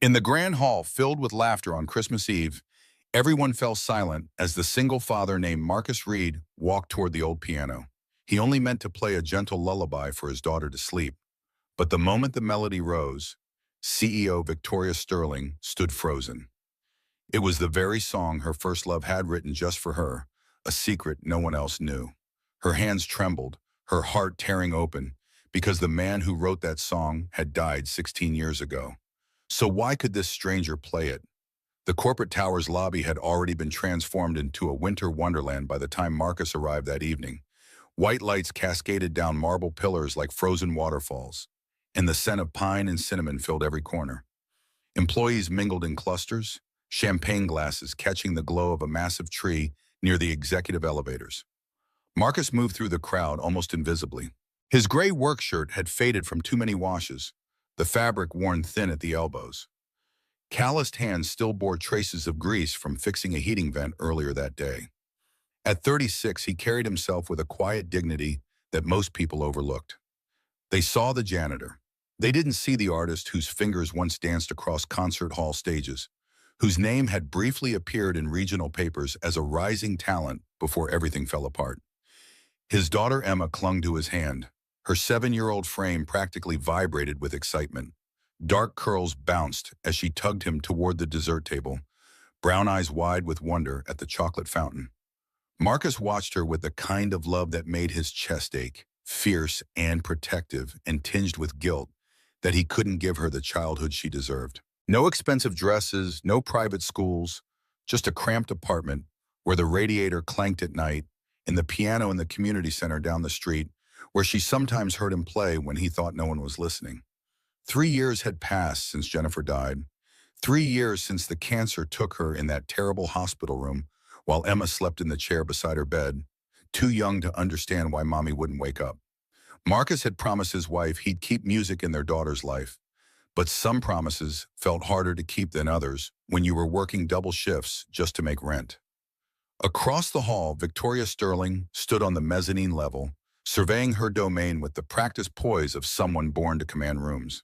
In the grand hall filled with laughter on Christmas Eve, everyone fell silent as the single father named Marcus Reed walked toward the old piano. He only meant to play a gentle lullaby for his daughter to sleep. But the moment the melody rose, CEO Victoria Sterling stood frozen. It was the very song her first love had written just for her, a secret no one else knew. Her hands trembled, her heart tearing open, because the man who wrote that song had died 16 years ago. So why could this stranger play it? The corporate tower's lobby had already been transformed into a winter wonderland by the time Marcus arrived that evening. White lights cascaded down marble pillars like frozen waterfalls, and the scent of pine and cinnamon filled every corner. Employees mingled in clusters, champagne glasses catching the glow of a massive tree near the executive elevators. Marcus moved through the crowd almost invisibly. His gray work shirt had faded from too many washes, the fabric worn thin at the elbows. Calloused hands still bore traces of grease from fixing a heating vent earlier that day. At 36, he carried himself with a quiet dignity that most people overlooked. They saw the janitor. They didn't see the artist whose fingers once danced across concert hall stages, whose name had briefly appeared in regional papers as a rising talent before everything fell apart. His daughter Emma clung to his hand. Her 7-year-old frame practically vibrated with excitement. Dark curls bounced as she tugged him toward the dessert table, brown eyes wide with wonder at the chocolate fountain. Marcus watched her with the kind of love that made his chest ache, fierce and protective and tinged with guilt that he couldn't give her the childhood she deserved. No expensive dresses, no private schools, just a cramped apartment where the radiator clanked at night and the piano in the community center down the street where she sometimes heard him play when he thought no one was listening. 3 years had passed since Jennifer died. 3 years since the cancer took her in that terrible hospital room while Emma slept in the chair beside her bed, too young to understand why mommy wouldn't wake up. Marcus had promised his wife he'd keep music in their daughter's life, but some promises felt harder to keep than others when you were working double shifts just to make rent. Across the hall, Victoria Sterling stood on the mezzanine level, surveying her domain with the practiced poise of someone born to command rooms.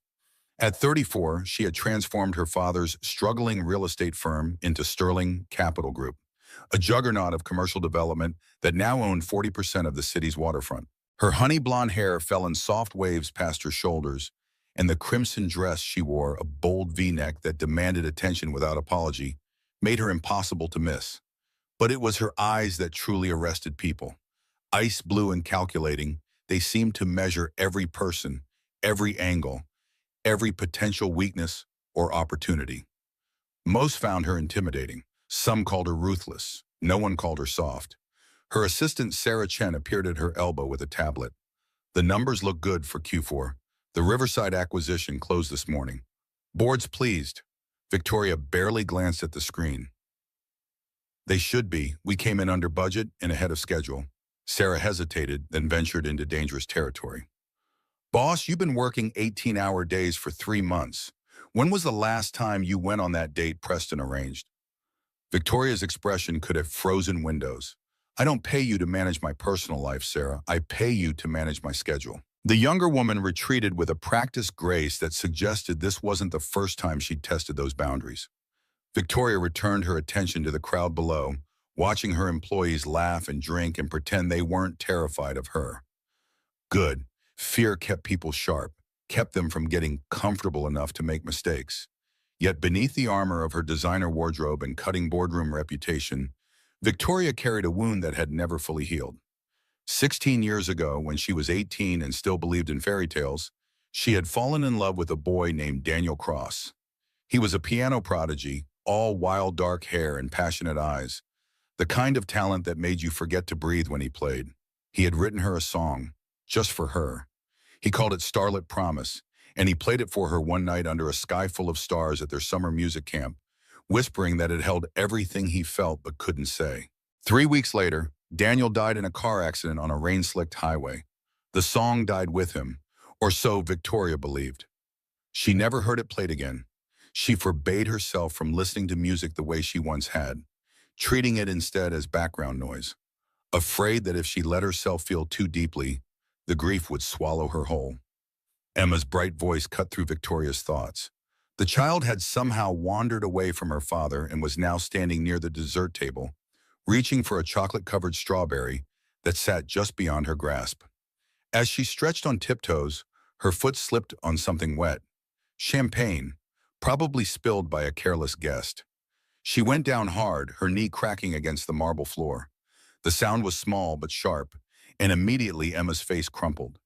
At 34, she had transformed her father's struggling real estate firm into Sterling Capital Group, a juggernaut of commercial development that now owned 40% of the city's waterfront. Her honey blonde hair fell in soft waves past her shoulders, and the crimson dress she wore, a bold V-neck that demanded attention without apology, made her impossible to miss. But it was her eyes that truly arrested people. Ice blue and calculating, they seemed to measure every person, every angle, every potential weakness or opportunity. Most found her intimidating. Some called her ruthless. No one called her soft. Her assistant Sarah Chen appeared at her elbow with a tablet. The numbers look good for Q4. The Riverside acquisition closed this morning. Board's pleased. Victoria barely glanced at the screen. They should be. We came in under budget and ahead of schedule. Sarah hesitated, then ventured into dangerous territory. Boss, you've been working 18-hour days for 3 months. When was the last time you went on that date Preston arranged? Victoria's expression could have frozen windows. I don't pay you to manage my personal life, Sarah. I pay you to manage my schedule. The younger woman retreated with a practiced grace that suggested this wasn't the first time she'd tested those boundaries. Victoria returned her attention to the crowd below, watching her employees laugh and drink and pretend they weren't terrified of her. Good. Fear kept people sharp, kept them from getting comfortable enough to make mistakes. Yet beneath the armor of her designer wardrobe and cutting boardroom reputation, Victoria carried a wound that had never fully healed. 16 years ago, when she was 18 and still believed in fairy tales, she had fallen in love with a boy named Daniel Cross. He was a piano prodigy, all wild dark hair and passionate eyes, the kind of talent that made you forget to breathe when he played. He had written her a song, just for her. He called it Starlit Promise, and he played it for her one night under a sky full of stars at their summer music camp, whispering that it held everything he felt but couldn't say. 3 weeks later, Daniel died in a car accident on a rain-slicked highway. The song died with him, or so Victoria believed. She never heard it played again. She forbade herself from listening to music the way she once had, treating it instead as background noise, afraid that if she let herself feel too deeply, the grief would swallow her whole. Emma's bright voice cut through Victoria's thoughts. The child had somehow wandered away from her father and was now standing near the dessert table, reaching for a chocolate-covered strawberry that sat just beyond her grasp. As she stretched on tiptoes, her foot slipped on something wet. Champagne, probably spilled by a careless guest. She went down hard, her knee cracking against the marble floor. The sound was small but sharp, and immediately Emma's face crumpled.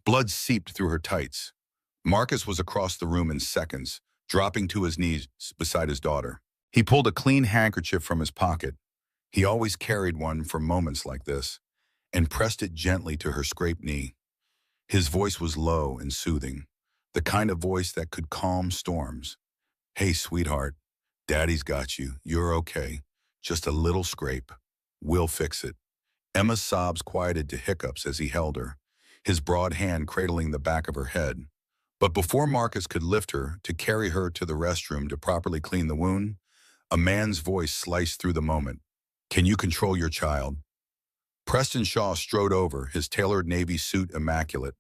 Blood seeped through her tights. Marcus was across the room in seconds, dropping to his knees beside his daughter. He pulled a clean handkerchief from his pocket. He always carried one for moments like this, and pressed it gently to her scraped knee. His voice was low and soothing, the kind of voice that could calm storms. "Hey, sweetheart, Daddy's got you. You're okay. Just a little scrape. We'll fix it." Emma's sobs quieted to hiccups as he held her, his broad hand cradling the back of her head. But before Marcus could lift her to carry her to the restroom to properly clean the wound, a man's voice sliced through the moment. "Can you control your child?" Preston Shaw strode over, his tailored navy suit immaculate,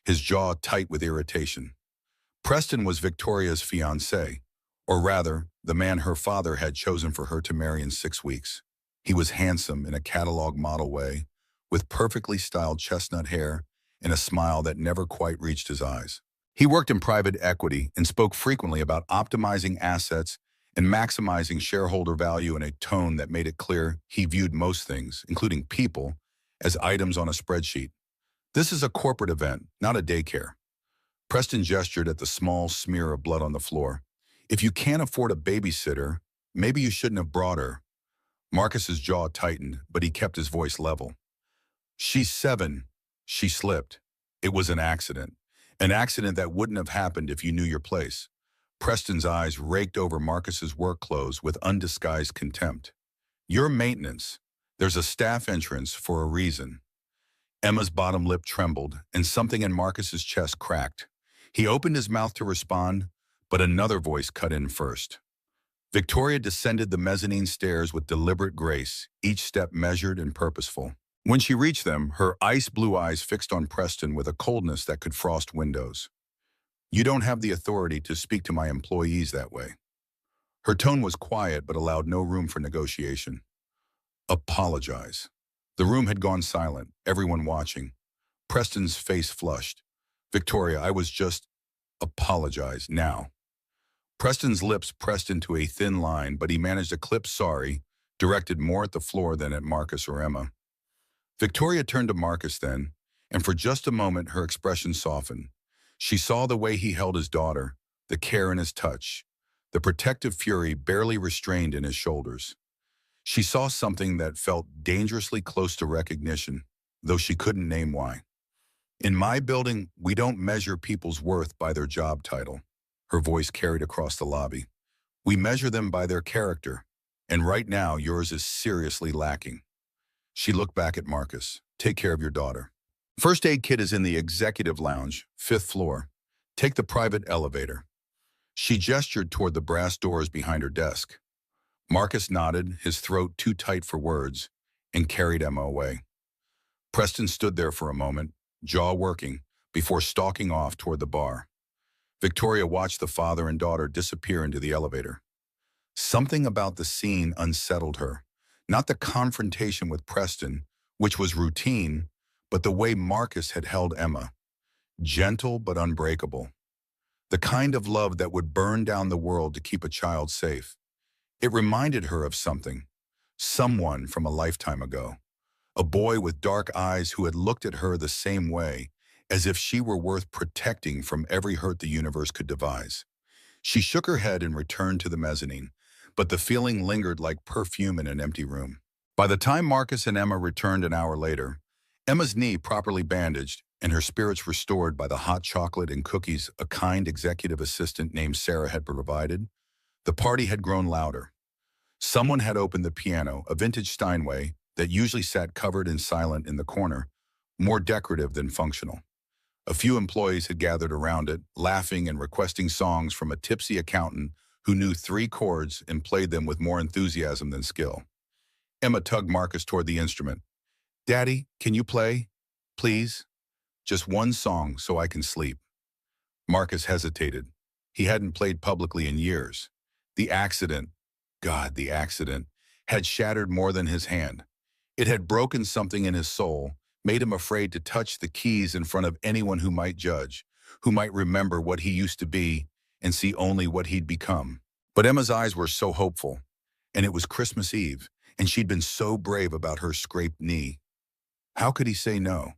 his jaw tight with irritation. Preston was Victoria's fiancé, or rather, the man her father had chosen for her to marry in 6 weeks. He was handsome in a catalog model way, with perfectly styled chestnut hair and a smile that never quite reached his eyes. He worked in private equity and spoke frequently about optimizing assets and maximizing shareholder value in a tone that made it clear he viewed most things, including people, as items on a spreadsheet. "This is a corporate event, not a daycare." Preston gestured at the small smear of blood on the floor. "If you can't afford a babysitter, maybe you shouldn't have brought her." Marcus's jaw tightened, but he kept his voice level. "She's 7. She slipped. It was an accident. An accident that wouldn't have happened if you knew your place." Preston's eyes raked over Marcus's work clothes with undisguised contempt. "Your maintenance. There's a staff entrance for a reason." Emma's bottom lip trembled, and something in Marcus's chest cracked. He opened his mouth to respond, but another voice cut in first. Victoria descended the mezzanine stairs with deliberate grace, each step measured and purposeful. When she reached them, her ice-blue eyes fixed on Preston with a coldness that could frost windows. "You don't have the authority to speak to my employees that way." Her tone was quiet but allowed no room for negotiation. "Apologize." The room had gone silent, everyone watching. Preston's face flushed. "Victoria, I was just... apologize now." Preston's lips pressed into a thin line, but he managed a clip sorry, directed more at the floor than at Marcus or Emma. Victoria turned to Marcus then, and for just a moment her expression softened. She saw the way he held his daughter, the care in his touch, the protective fury barely restrained in his shoulders. She saw something that felt dangerously close to recognition, though she couldn't name why. "In my building, we don't measure people's worth by their job title." Her voice carried across the lobby. "We measure them by their character, and right now yours is seriously lacking." She looked back at Marcus. "Take care of your daughter. First aid kit is in the executive lounge, 5th floor. Take the private elevator." She gestured toward the brass doors behind her desk. Marcus nodded, his throat too tight for words, and carried Emma away. Preston stood there for a moment, jaw working, before stalking off toward the bar. Victoria watched the father and daughter disappear into the elevator. Something about the scene unsettled her. Not the confrontation with Preston, which was routine, but the way Marcus had held Emma. Gentle but unbreakable. The kind of love that would burn down the world to keep a child safe. It reminded her of something. Someone from a lifetime ago. A boy with dark eyes who had looked at her the same way, as if she were worth protecting from every hurt the universe could devise. She shook her head and returned to the mezzanine, but the feeling lingered like perfume in an empty room. By the time Marcus and Emma returned an hour later, Emma's knee properly bandaged and her spirits restored by the hot chocolate and cookies a kind executive assistant named Sarah had provided, the party had grown louder. Someone had opened the piano, a vintage Steinway that usually sat covered and silent in the corner, more decorative than functional. A few employees had gathered around it, laughing and requesting songs from a tipsy accountant who knew 3 chords and played them with more enthusiasm than skill. Emma tugged Marcus toward the instrument. "Daddy, can you play? Please? Just one song so I can sleep." Marcus hesitated. He hadn't played publicly in years. The accident, God, the accident, had shattered more than his hand. It had broken something in his soul, made him afraid to touch the keys in front of anyone who might judge, who might remember what he used to be and see only what he'd become. But Emma's eyes were so hopeful, and it was Christmas Eve, and she'd been so brave about her scraped knee. How could he say no?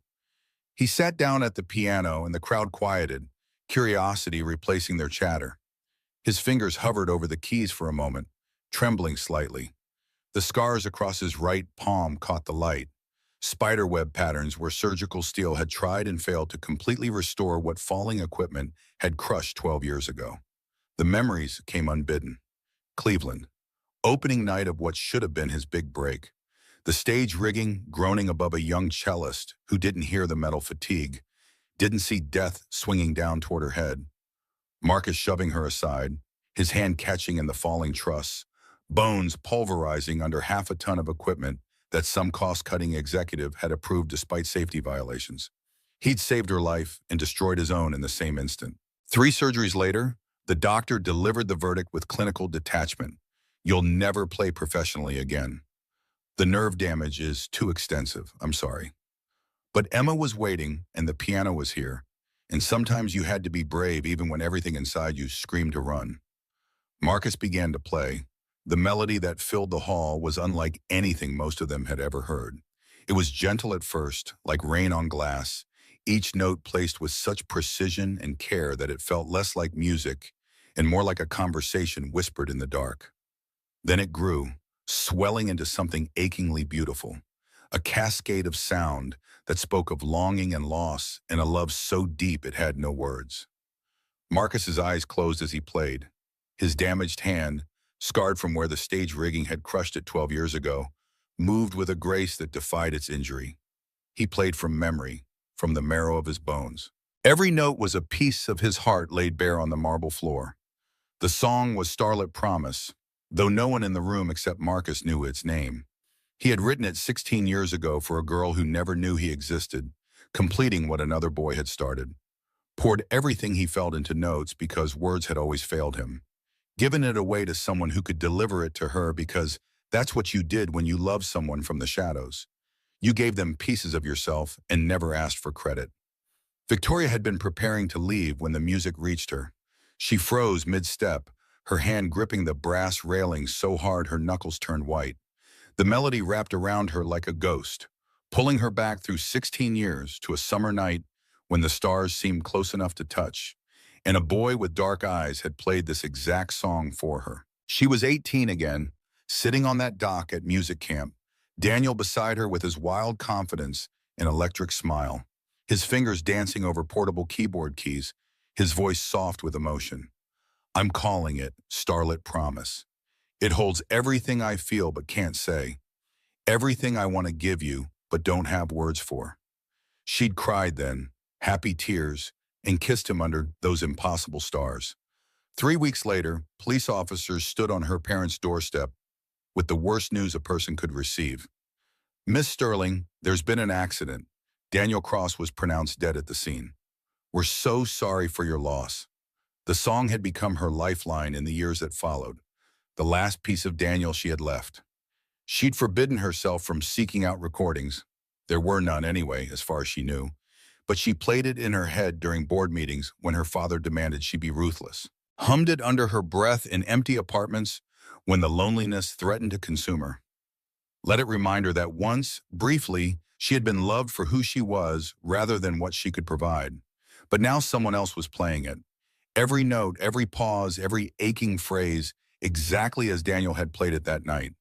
He sat down at the piano and the crowd quieted, curiosity replacing their chatter. His fingers hovered over the keys for a moment, trembling slightly. The scars across his right palm caught the light, spiderweb patterns where surgical steel had tried and failed to completely restore what falling equipment had crushed 12 years ago. The memories came unbidden. Cleveland, opening night of what should have been his big break. The stage rigging groaning above a young cellist who didn't hear the metal fatigue, didn't see death swinging down toward her head. Marcus shoving her aside, his hand catching in the falling truss, bones pulverizing under half a ton of equipment that some cost-cutting executive had approved despite safety violations. He'd saved her life and destroyed his own in the same instant. 3 surgeries later, the doctor delivered the verdict with clinical detachment. You'll never play professionally again. The nerve damage is too extensive, I'm sorry. But Emma was waiting and the piano was here, and sometimes you had to be brave even when everything inside you screamed to run. Marcus began to play. The melody that filled the hall was unlike anything most of them had ever heard. It was gentle at first, like rain on glass, each note placed with such precision and care that it felt less like music and more like a conversation whispered in the dark. Then it grew, swelling into something achingly beautiful, a cascade of sound that spoke of longing and loss and a love so deep it had no words. Marcus's eyes closed as he played. His damaged hand, scarred from where the stage rigging had crushed it 12 years ago, moved with a grace that defied its injury. He played from memory, from the marrow of his bones. Every note was a piece of his heart laid bare on the marble floor. The song was Starlit Promise, though no one in the room except Marcus knew its name. He had written it 16 years ago for a girl who never knew he existed, completing what another boy had started. Poured everything he felt into notes because words had always failed him. Given it away to someone who could deliver it to her because that's what you did when you loved someone from the shadows. You gave them pieces of yourself and never asked for credit. Victoria had been preparing to leave when the music reached her. She froze mid-step, her hand gripping the brass railing so hard her knuckles turned white. The melody wrapped around her like a ghost, pulling her back through 16 years to a summer night when the stars seemed close enough to touch, and a boy with dark eyes had played this exact song for her. She was 18 again, sitting on that dock at music camp, Daniel beside her with his wild confidence and electric smile, his fingers dancing over portable keyboard keys, his voice soft with emotion. I'm calling it Starlit Promise. It holds everything I feel but can't say, everything I want to give you but don't have words for. She'd cried then, happy tears, and kissed him under those impossible stars. 3 weeks later, police officers stood on her parents' doorstep with the worst news a person could receive. Miss Sterling, there's been an accident. Daniel Cross was pronounced dead at the scene. We're so sorry for your loss. The song had become her lifeline in the years that followed, the last piece of Daniel she had left. She'd forbidden herself from seeking out recordings. There were none anyway, as far as she knew. But she played it in her head during board meetings when her father demanded she be ruthless. Hummed it under her breath in empty apartments when the loneliness threatened to consume her. Let it remind her that once, briefly, she had been loved for who she was rather than what she could provide. But now someone else was playing it. Every note, every pause, every aching phrase, exactly as Daniel had played it that night.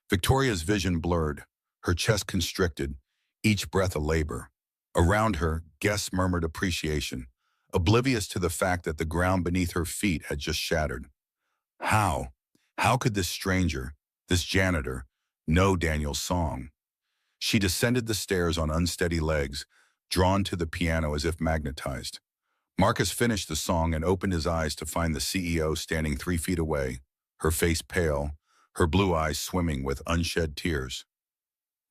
Victoria's vision blurred, her chest constricted, each breath a labor. Around her, guests murmured appreciation, oblivious to the fact that the ground beneath her feet had just shattered. How? How could this stranger, this janitor, know Daniel's song? She descended the stairs on unsteady legs, drawn to the piano as if magnetized. Marcus finished the song and opened his eyes to find the CEO standing 3 feet away, her face pale, her blue eyes swimming with unshed tears.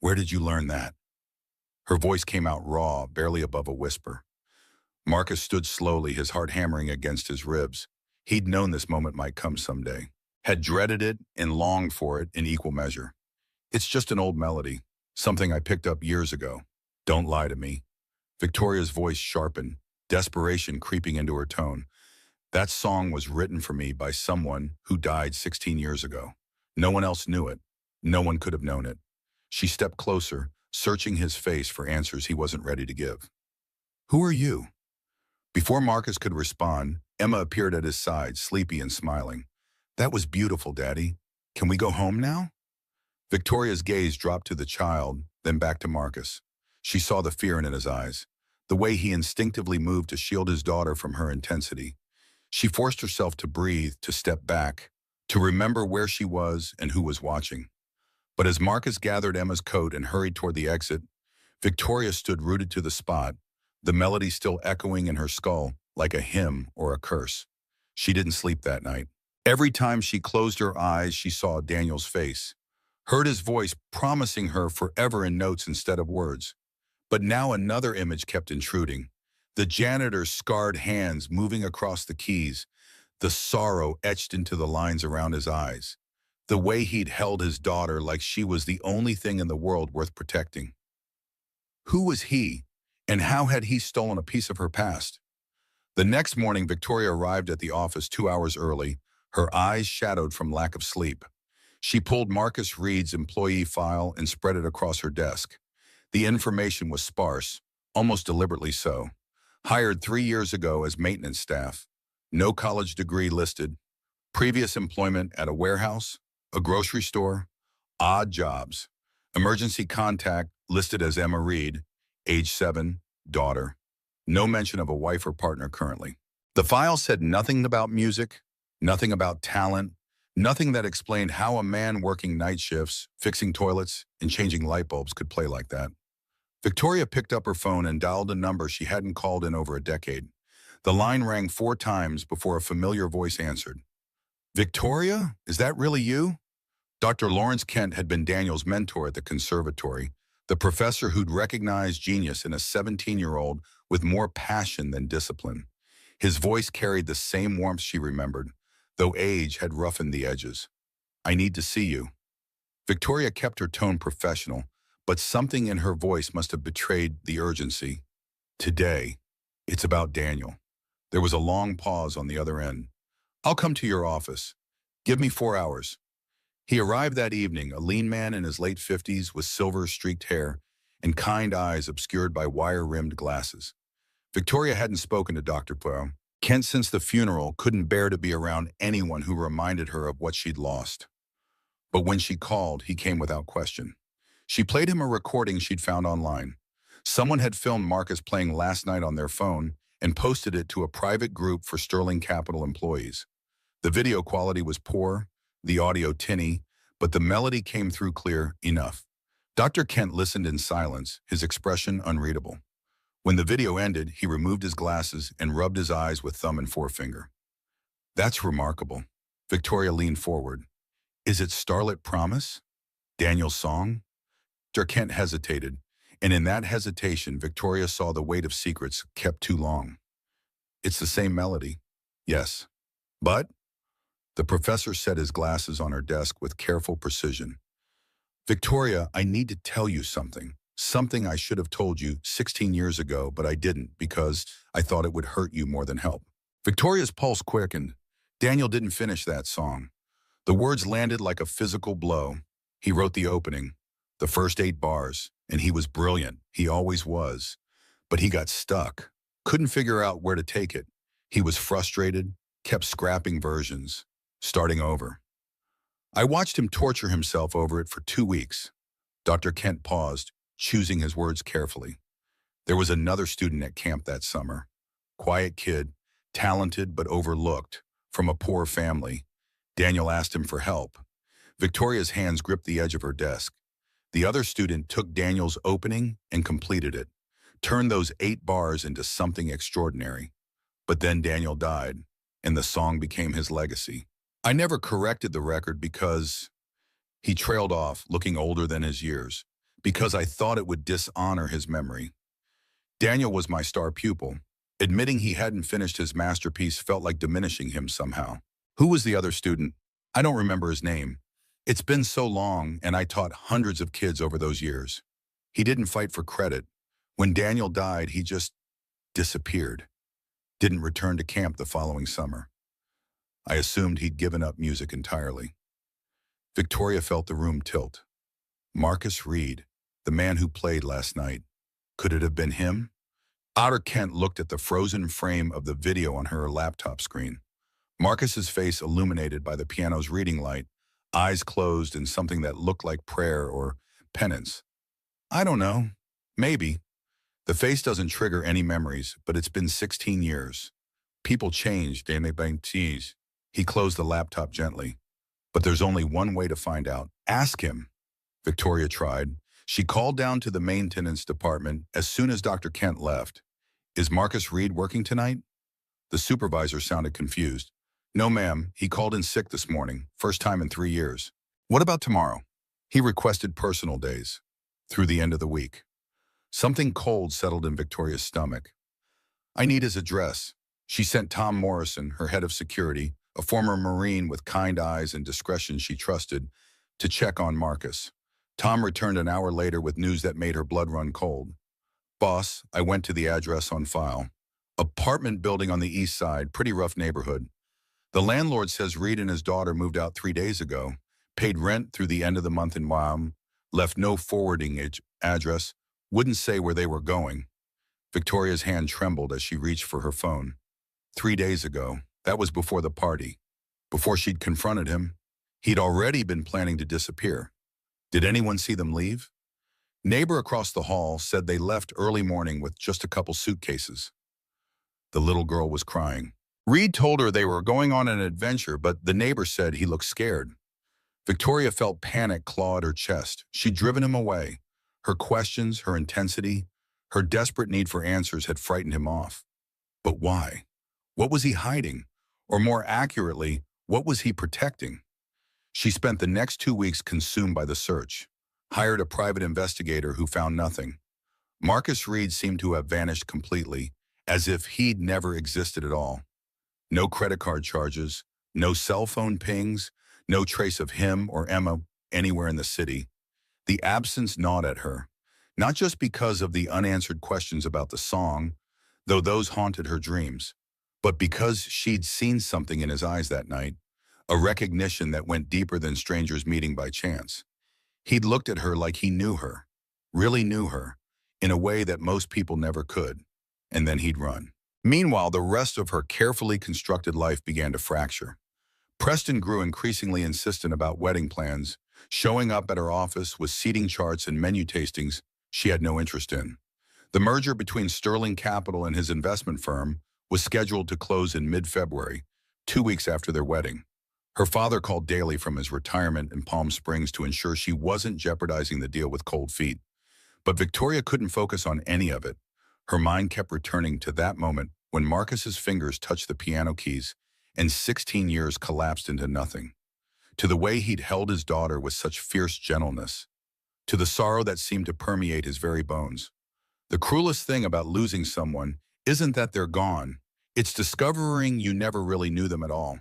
Where did you learn that? Her voice came out raw, barely above a whisper. Marcus stood slowly, his heart hammering against his ribs. He'd known this moment might come someday, had dreaded it and longed for it in equal measure. It's just an old melody, something I picked up years ago. Don't lie to me. Victoria's voice sharpened, desperation creeping into her tone. That song was written for me by someone who died 16 years ago. No one else knew it. No one could have known it. She stepped closer, searching his face for answers he wasn't ready to give. Who are you? Before Marcus could respond, Emma appeared at his side, sleepy and smiling. That was beautiful, Daddy. Can we go home now? Victoria's gaze dropped to the child, then back to Marcus. She saw the fear in his eyes, the way he instinctively moved to shield his daughter from her intensity. She forced herself to breathe, to step back, to remember where she was and who was watching. But as Marcus gathered Emma's coat and hurried toward the exit, Victoria stood rooted to the spot, the melody still echoing in her skull like a hymn or a curse. She didn't sleep that night. Every time she closed her eyes, she saw Daniel's face, heard his voice promising her forever in notes instead of words. But now another image kept intruding. The janitor's scarred hands moving across the keys, the sorrow etched into the lines around his eyes, the way he'd held his daughter like she was the only thing in the world worth protecting. Who was he, and how had he stolen a piece of her past? The next morning, Victoria arrived at the office 2 hours early, her eyes shadowed from lack of sleep. She pulled Marcus Reed's employee file and spread it across her desk. The information was sparse, almost deliberately so. Hired 3 years ago as maintenance staff. No college degree listed. Previous employment at a warehouse, a grocery store. Odd jobs. Emergency contact listed as Emma Reed, age 7, daughter. No mention of a wife or partner currently. The file said nothing about music, nothing about talent, nothing that explained how a man working night shifts, fixing toilets, and changing light bulbs could play like that. Victoria picked up her phone and dialed a number she hadn't called in over a decade. The line rang 4 times before a familiar voice answered. Victoria, is that really you? Dr. Lawrence Kent had been Daniel's mentor at the conservatory, the professor who'd recognized genius in a 17-year-old with more passion than discipline. His voice carried the same warmth she remembered, though age had roughened the edges. I need to see you. Victoria kept her tone professional, but something in her voice must have betrayed the urgency. Today, it's about Daniel. There was a long pause on the other end. I'll come to your office. Give me 4 hours. He arrived that evening, a lean man in his late 50s with silver-streaked hair and kind eyes obscured by wire-rimmed glasses. Victoria hadn't spoken to Dr. Poe. Kent, since the funeral, couldn't bear to be around anyone who reminded her of what she'd lost. But when she called, he came without question. She played him a recording she'd found online. Someone had filmed Marcus playing last night on their phone and posted it to a private group for Sterling Capital employees. The video quality was poor, the audio tinny, but the melody came through clear enough. Dr. Kent listened in silence, his expression unreadable. When the video ended, he removed his glasses and rubbed his eyes with thumb and forefinger. That's remarkable. Victoria leaned forward. Is it Starlit Promise? Daniel's song? Dr. Kent hesitated, and in that hesitation, Victoria saw the weight of secrets kept too long. It's the same melody. Yes. But? The professor set his glasses on her desk with careful precision. Victoria, I need to tell you something. Something I should have told you 16 years ago, but I didn't because I thought it would hurt you more than help. Victoria's pulse quickened. Daniel didn't finish that song. The words landed like a physical blow. He wrote the opening, the first 8 bars, and he was brilliant. He always was. But he got stuck, couldn't figure out where to take it. He was frustrated, kept scrapping versions, starting over. I watched him torture himself over it for 2 weeks. Dr. Kent paused, choosing his words carefully. There was another student at camp that summer. Quiet kid, talented but overlooked, from a poor family. Daniel asked him for help. Victoria's hands gripped the edge of her desk. The other student took Daniel's opening and completed it, turned those 8 bars into something extraordinary. But then Daniel died, and the song became his legacy. I never corrected the record because he trailed off, looking older than his years, because I thought it would dishonor his memory. Daniel was my star pupil, Admitting he hadn't finished his masterpiece felt like diminishing him somehow. Who was the other student? I don't remember his name. It's been so long, and I taught hundreds of kids over those years. He didn't fight for credit. When Daniel died, he just disappeared. Didn't return to camp the following summer. I assumed he'd given up music entirely. Victoria felt the room tilt. Marcus Reed, the man who played last night. Could it have been him? Otter Kent looked at the frozen frame of the video on her laptop screen. Marcus's face illuminated by the piano's reading light, eyes closed in something that looked like prayer or penance. I don't know. Maybe. The face doesn't trigger any memories, but it's been 16 years. People change, they may tease. He closed the laptop gently. But there's only one way to find out. Ask him. Victoria tried. She called down to the maintenance department as soon as Dr. Kent left. Is Marcus Reed working tonight? The supervisor sounded confused. No, ma'am. He called in sick this morning, first time in 3 years. What about tomorrow? He requested personal days, through the end of the week. Something cold settled in Victoria's stomach. I need his address. She sent Tom Morrison, her head of security, a former Marine with kind eyes and discretion she trusted, to check on Marcus. Tom returned an hour later with news that made her blood run cold. Boss, I went to the address on file. Apartment building on the east side, pretty rough neighborhood. The landlord says Reed and his daughter moved out 3 days ago, paid rent through the end of the month in Wyoming, left no forwarding address, wouldn't say where they were going. Victoria's hand trembled as she reached for her phone. 3 days ago, that was before the party. Before she'd confronted him, he'd already been planning to disappear. Did anyone see them leave? Neighbor across the hall said they left early morning with just a couple suitcases. The little girl was crying. Reed told her they were going on an adventure, but the neighbor said he looked scared. Victoria felt panic claw at her chest. She'd driven him away. Her questions, her intensity, her desperate need for answers had frightened him off. But why? What was he hiding? Or more accurately, what was he protecting? She spent the next 2 weeks consumed by the search, hired a private investigator who found nothing. Marcus Reed seemed to have vanished completely, as if he'd never existed at all. No credit card charges, no cell phone pings, no trace of him or Emma anywhere in the city. The absence gnawed at her, not just because of the unanswered questions about the song, though those haunted her dreams, but because she'd seen something in his eyes that night, a recognition that went deeper than strangers meeting by chance. He'd looked at her like he knew her, really knew her, in a way that most people never could, and then he'd run. Meanwhile, the rest of her carefully constructed life began to fracture. Preston grew increasingly insistent about wedding plans, showing up at her office with seating charts and menu tastings she had no interest in. The merger between Sterling Capital and his investment firm was scheduled to close in mid-February, 2 weeks after their wedding. Her father called daily from his retirement in Palm Springs to ensure she wasn't jeopardizing the deal with cold feet. But Victoria couldn't focus on any of it. Her mind kept returning to that moment when Marcus's fingers touched the piano keys and 16 years collapsed into nothing. To the way he'd held his daughter with such fierce gentleness. To the sorrow that seemed to permeate his very bones. The cruelest thing about losing someone isn't that they're gone. It's discovering you never really knew them at all.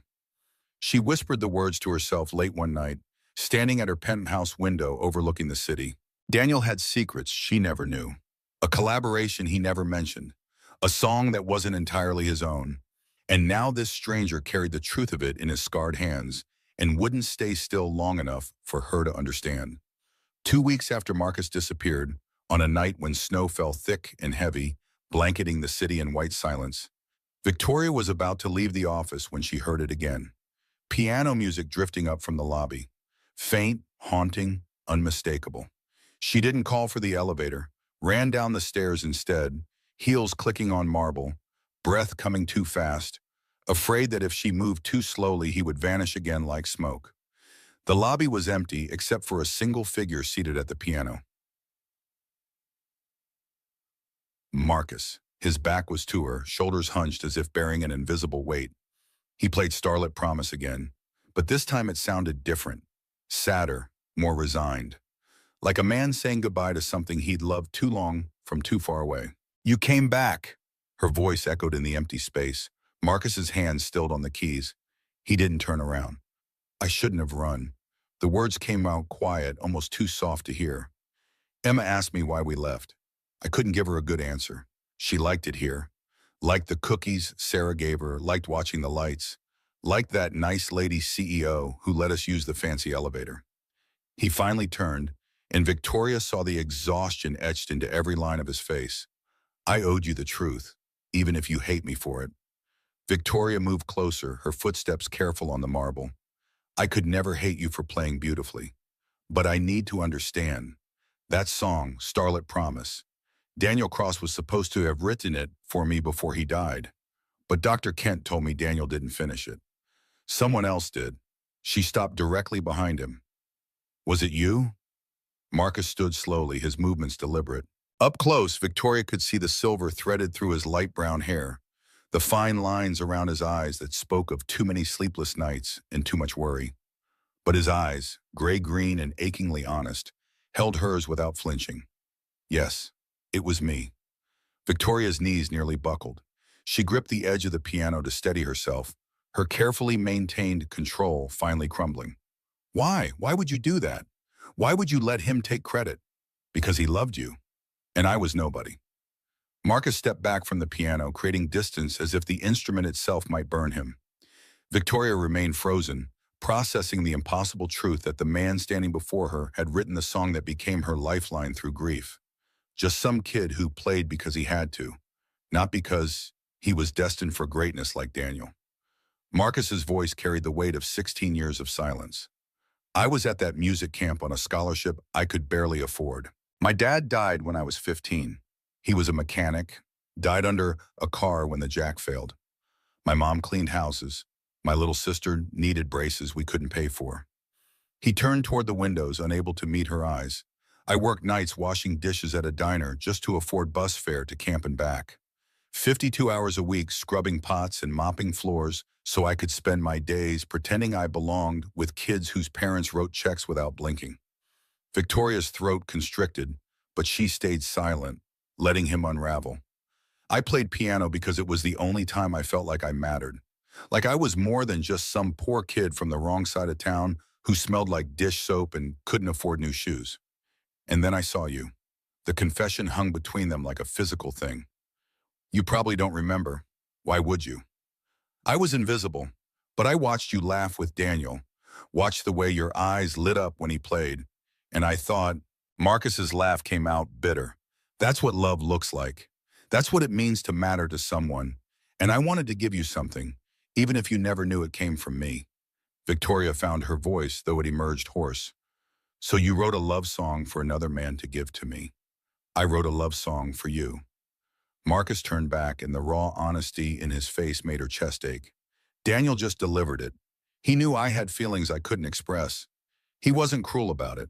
She whispered the words to herself late one night, standing at her penthouse window overlooking the city. Daniel had secrets she never knew. A collaboration he never mentioned. A song that wasn't entirely his own. And now this stranger carried the truth of it in his scarred hands and wouldn't stay still long enough for her to understand. 2 weeks after Marcus disappeared, on a night when snow fell thick and heavy, blanketing the city in white silence, Victoria was about to leave the office when she heard it again. Piano music drifting up from the lobby. Faint, haunting, unmistakable. She didn't call for the elevator, ran down the stairs instead, heels clicking on marble, breath coming too fast, afraid that if she moved too slowly he would vanish again like smoke. The lobby was empty except for a single figure seated at the piano. Marcus. His back was to her, shoulders hunched as if bearing an invisible weight. He played Starlit Promise again, but this time it sounded different, sadder, more resigned. Like a man saying goodbye to something he'd loved too long from too far away. You came back. Her voice echoed in the empty space. Marcus's hands stilled on the keys. He didn't turn around. I shouldn't have run. The words came out quiet, almost too soft to hear. Emma asked me why we left. I couldn't give her a good answer. She liked it here. Liked the cookies Sarah gave her, liked watching the lights. Liked that nice lady CEO who let us use the fancy elevator. He finally turned, and Victoria saw the exhaustion etched into every line of his face. I owed you the truth, even if you hate me for it. Victoria moved closer, her footsteps careful on the marble. I could never hate you for playing beautifully. But I need to understand. That song, Starlit Promise, Daniel Cross was supposed to have written it for me before he died. But Dr. Kent told me Daniel didn't finish it. Someone else did. She stopped directly behind him. Was it you? Marcus stood slowly, his movements deliberate. Up close, Victoria could see the silver threaded through his light brown hair, the fine lines around his eyes that spoke of too many sleepless nights and too much worry. But his eyes, gray-green and achingly honest, held hers without flinching. Yes, it was me. Victoria's knees nearly buckled. She gripped the edge of the piano to steady herself, her carefully maintained control finally crumbling. Why? Why would you do that? Why would you let him take credit? Because he loved you. And I was nobody. Marcus stepped back from the piano, creating distance as if the instrument itself might burn him. Victoria remained frozen, processing the impossible truth that the man standing before her had written the song that became her lifeline through grief. Just some kid who played because he had to, not because he was destined for greatness like Daniel. Marcus's voice carried the weight of 16 years of silence. I was at that music camp on a scholarship I could barely afford. My dad died when I was 15. He was a mechanic, died under a car when the jack failed. My mom cleaned houses. My little sister needed braces we couldn't pay for. He turned toward the windows, unable to meet her eyes. I worked nights washing dishes at a diner just to afford bus fare to camp and back. 52 hours a week scrubbing pots and mopping floors so I could spend my days pretending I belonged with kids whose parents wrote checks without blinking. Victoria's throat constricted, but she stayed silent, letting him unravel. I played piano because it was the only time I felt like I mattered. Like I was more than just some poor kid from the wrong side of town who smelled like dish soap and couldn't afford new shoes. And then I saw you. The confession hung between them like a physical thing. You probably don't remember. Why would you? I was invisible, but I watched you laugh with Daniel, watched the way your eyes lit up when he played, and I thought, Marcus's laugh came out bitter. That's what love looks like. That's what it means to matter to someone. And I wanted to give you something, even if you never knew it came from me. Victoria found her voice, though it emerged hoarse. So you wrote a love song for another man to give to me. I wrote a love song for you. Marcus turned back, and the raw honesty in his face made her chest ache. Daniel just delivered it. He knew I had feelings I couldn't express. He wasn't cruel about it.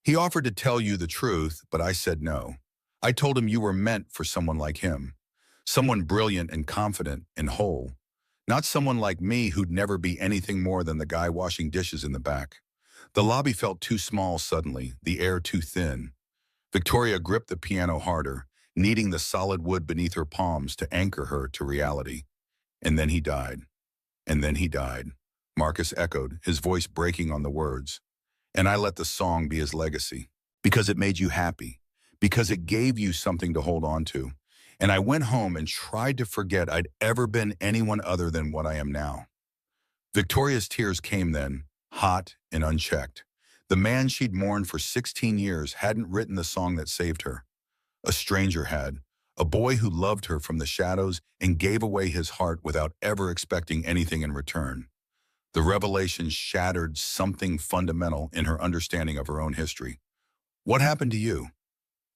He offered to tell you the truth, but I said no. I told him you were meant for someone like him. Someone brilliant and confident and whole. Not someone like me who'd never be anything more than the guy washing dishes in the back. The lobby felt too small suddenly, the air too thin. Victoria gripped the piano harder, kneading the solid wood beneath her palms to anchor her to reality. And then he died. And then he died. Marcus echoed, his voice breaking on the words. And I let the song be his legacy. Because it made you happy. Because it gave you something to hold on to. And I went home and tried to forget I'd ever been anyone other than what I am now. Victoria's tears came then, hot and unchecked. The man she'd mourned for 16 years hadn't written the song that saved her. A stranger had, a boy who loved her from the shadows and gave away his heart without ever expecting anything in return. The revelation shattered something fundamental in her understanding of her own history. What happened to you?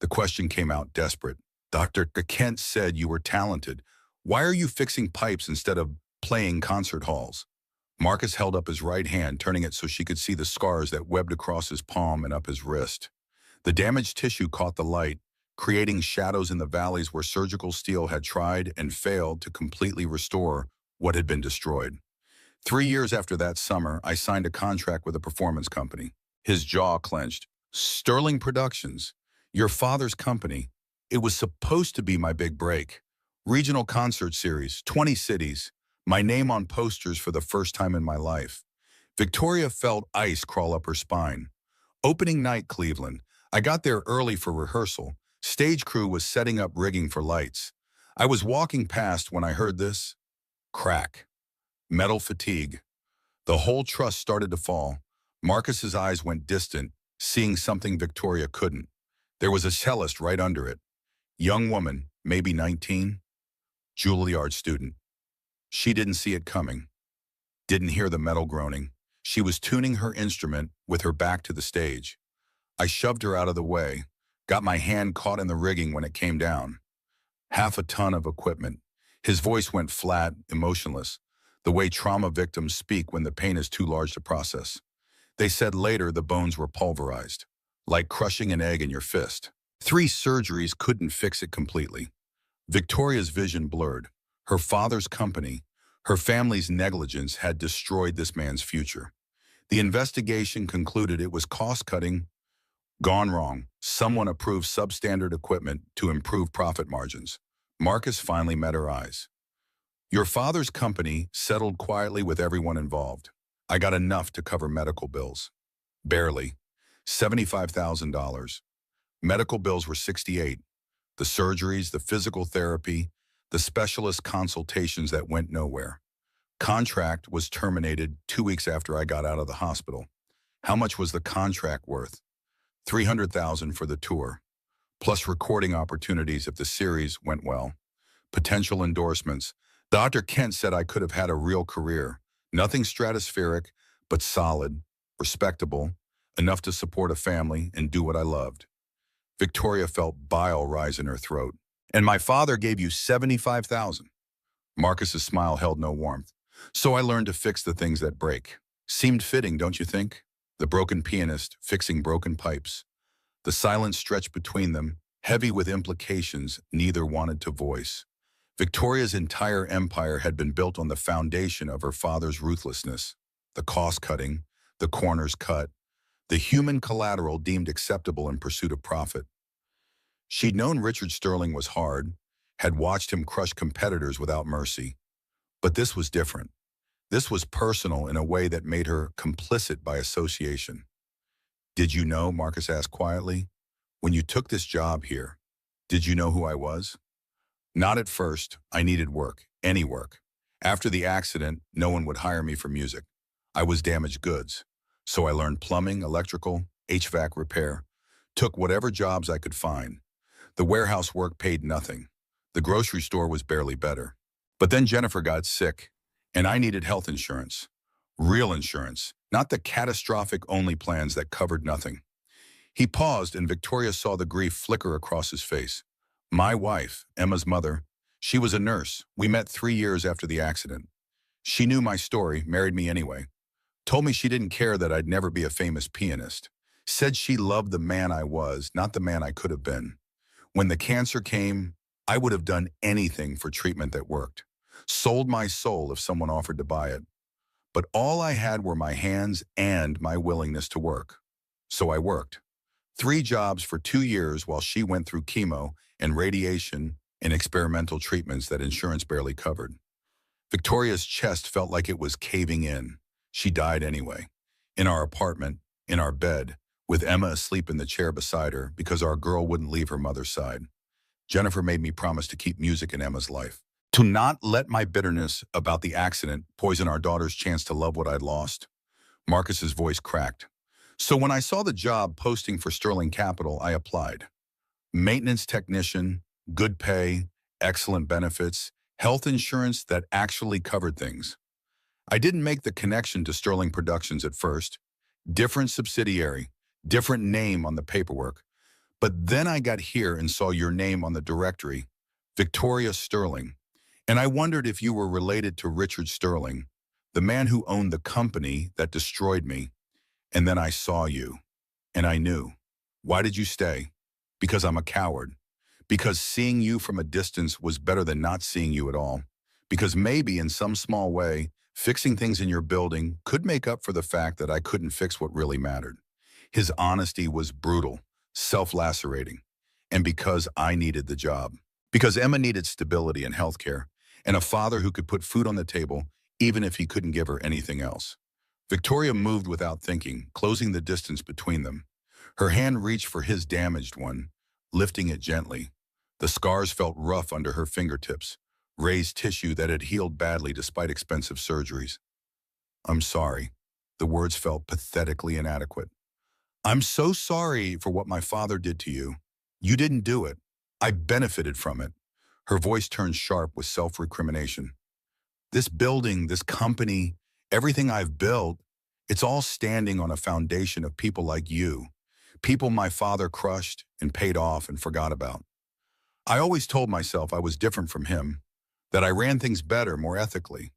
The question came out desperate. Dr. Kent said you were talented. Why are you fixing pipes instead of playing concert halls? Marcus held up his right hand, turning it so she could see the scars that webbed across his palm and up his wrist. The damaged tissue caught the light, creating shadows in the valleys where surgical steel had tried and failed to completely restore what had been destroyed. 3 years after that summer, I signed a contract with a performance company. His jaw clenched. Sterling Productions, your father's company. It was supposed to be my big break. Regional concert series, 20 cities. My name on posters for the first time in my life. Victoria felt ice crawl up her spine. Opening night, Cleveland. I got there early for rehearsal. Stage crew was setting up rigging for lights. I was walking past when I heard this. Crack. Metal fatigue. The whole truss started to fall. Marcus's eyes went distant, seeing something Victoria couldn't. There was a cellist right under it. Young woman, maybe 19. Juilliard student. She didn't see it coming. Didn't hear the metal groaning. She was tuning her instrument with her back to the stage. I shoved her out of the way, got my hand caught in the rigging when it came down. Half a ton of equipment. His voice went flat, emotionless, the way trauma victims speak when the pain is too large to process. They said later the bones were pulverized, like crushing an egg in your fist. 3 surgeries couldn't fix it completely. Victoria's vision blurred. Her father's company, her family's negligence had destroyed this man's future. The investigation concluded it was cost-cutting, gone wrong. Someone approved substandard equipment to improve profit margins. Marcus finally met her eyes. Your father's company settled quietly with everyone involved. I got enough to cover medical bills. Barely. $75,000. Medical bills were $68,000. The surgeries, the physical therapy, the specialist consultations that went nowhere. Contract was terminated 2 weeks after I got out of the hospital. How much was the contract worth? $300,000 for the tour, plus recording opportunities if the series went well. Potential endorsements. Dr. Kent said I could have had a real career. Nothing stratospheric, but solid, respectable, enough to support a family and do what I loved. Victoria felt bile rise in her throat. And my father gave you $75,000. Marcus's smile held no warmth. So I learned to fix the things that break. Seemed fitting, don't you think? The broken pianist fixing broken pipes. The silent stretch between them, heavy with implications neither wanted to voice. Victoria's entire empire had been built on the foundation of her father's ruthlessness. The cost-cutting, the corners cut, the human collateral deemed acceptable in pursuit of profit. She'd known Richard Sterling was hard, had watched him crush competitors without mercy. But this was different. This was personal in a way that made her complicit by association. Did you know, Marcus asked quietly, when you took this job here, did you know who I was? Not at first. I needed work, any work. After the accident, no one would hire me for music. I was damaged goods. So I learned plumbing, electrical, HVAC repair, took whatever jobs I could find. The warehouse work paid nothing. The grocery store was barely better. But then Jennifer got sick, and I needed health insurance. Real insurance, not the catastrophic-only plans that covered nothing. He paused, and Victoria saw the grief flicker across his face. My wife, Emma's mother, she was a nurse. We met 3 years after the accident. She knew my story, married me anyway. Told me she didn't care that I'd never be a famous pianist. Said she loved the man I was, not the man I could have been. When the cancer came, I would have done anything for treatment that worked. Sold my soul if someone offered to buy it. But all I had were my hands and my willingness to work. So I worked. 3 jobs for 2 years while she went through chemo and radiation and experimental treatments that insurance barely covered. Victoria's chest felt like it was caving in. She died anyway. In our apartment, in our bed, with Emma asleep in the chair beside her because our girl wouldn't leave her mother's side. Jennifer made me promise to keep music in Emma's life. To not let my bitterness about the accident poison our daughter's chance to love what I'd lost. Marcus's voice cracked. So when I saw the job posting for Sterling Capital, I applied. Maintenance technician, good pay, excellent benefits, health insurance that actually covered things. I didn't make the connection to Sterling Productions at first. Different subsidiary, different name on the paperwork. But then I got here and saw your name on the directory, Victoria Sterling. And I wondered if you were related to Richard Sterling, the man who owned the company that destroyed me. And then I saw you, and I knew. Why did you stay? Because I'm a coward. Because seeing you from a distance was better than not seeing you at all. Because maybe in some small way, fixing things in your building could make up for the fact that I couldn't fix what really mattered. His honesty was brutal, self-lacerating, and because I needed the job. Because Emma needed stability and health care, and a father who could put food on the table even if he couldn't give her anything else. Victoria moved without thinking, closing the distance between them. Her hand reached for his damaged one, lifting it gently. The scars felt rough under her fingertips, raised tissue that had healed badly despite expensive surgeries. "I'm sorry." The words felt pathetically inadequate. "I'm so sorry for what my father did to you. You didn't do it. I benefited from it." Her voice turned sharp with self-recrimination. "This building, this company, everything I've built, it's all standing on a foundation of people like you. People my father crushed and paid off and forgot about. I always told myself I was different from him, that I ran things better, more ethically.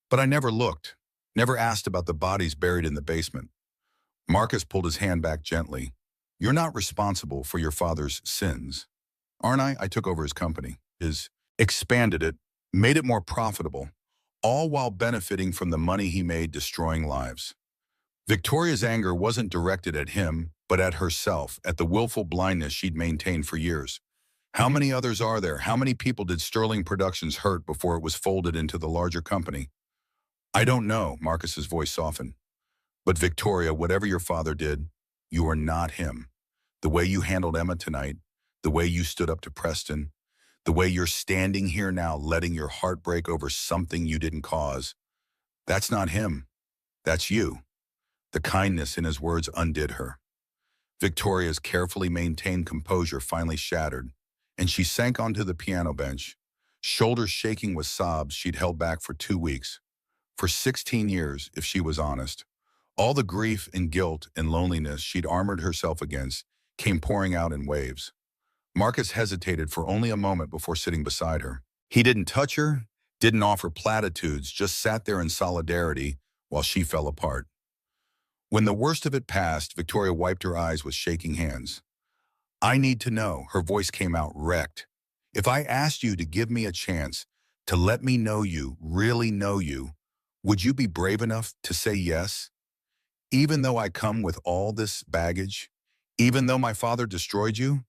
But I never looked, never asked about the bodies buried in the basement." Marcus pulled his hand back gently. "You're not responsible for your father's sins. Aren't I? I took over his company, expanded it, made it more profitable, all while benefiting from the money he made destroying lives." Victoria's anger wasn't directed at him, but at herself, at the willful blindness she'd maintained for years. How many others are there? How many people did Sterling Productions hurt before it was folded into the larger company? "I don't know," Marcus's voice softened. "But Victoria, whatever your father did, you are not him. The way you handled Emma tonight, the way you stood up to Preston, the way you're standing here now letting your heart break over something you didn't cause, that's not him. That's you." The kindness in his words undid her. Victoria's carefully maintained composure finally shattered, and she sank onto the piano bench, shoulders shaking with sobs she'd held back for 2 weeks. For 16 years, if she was honest. All the grief and guilt and loneliness she'd armored herself against came pouring out in waves. Marcus hesitated for only a moment before sitting beside her. He didn't touch her, didn't offer platitudes, just sat there in solidarity while she fell apart. When the worst of it passed, Victoria wiped her eyes with shaking hands. "I need to know," her voice came out wrecked. "If I asked you to give me a chance, to let me know you, really know you, would you be brave enough to say yes? Even though I come with all this baggage, even though my father destroyed you,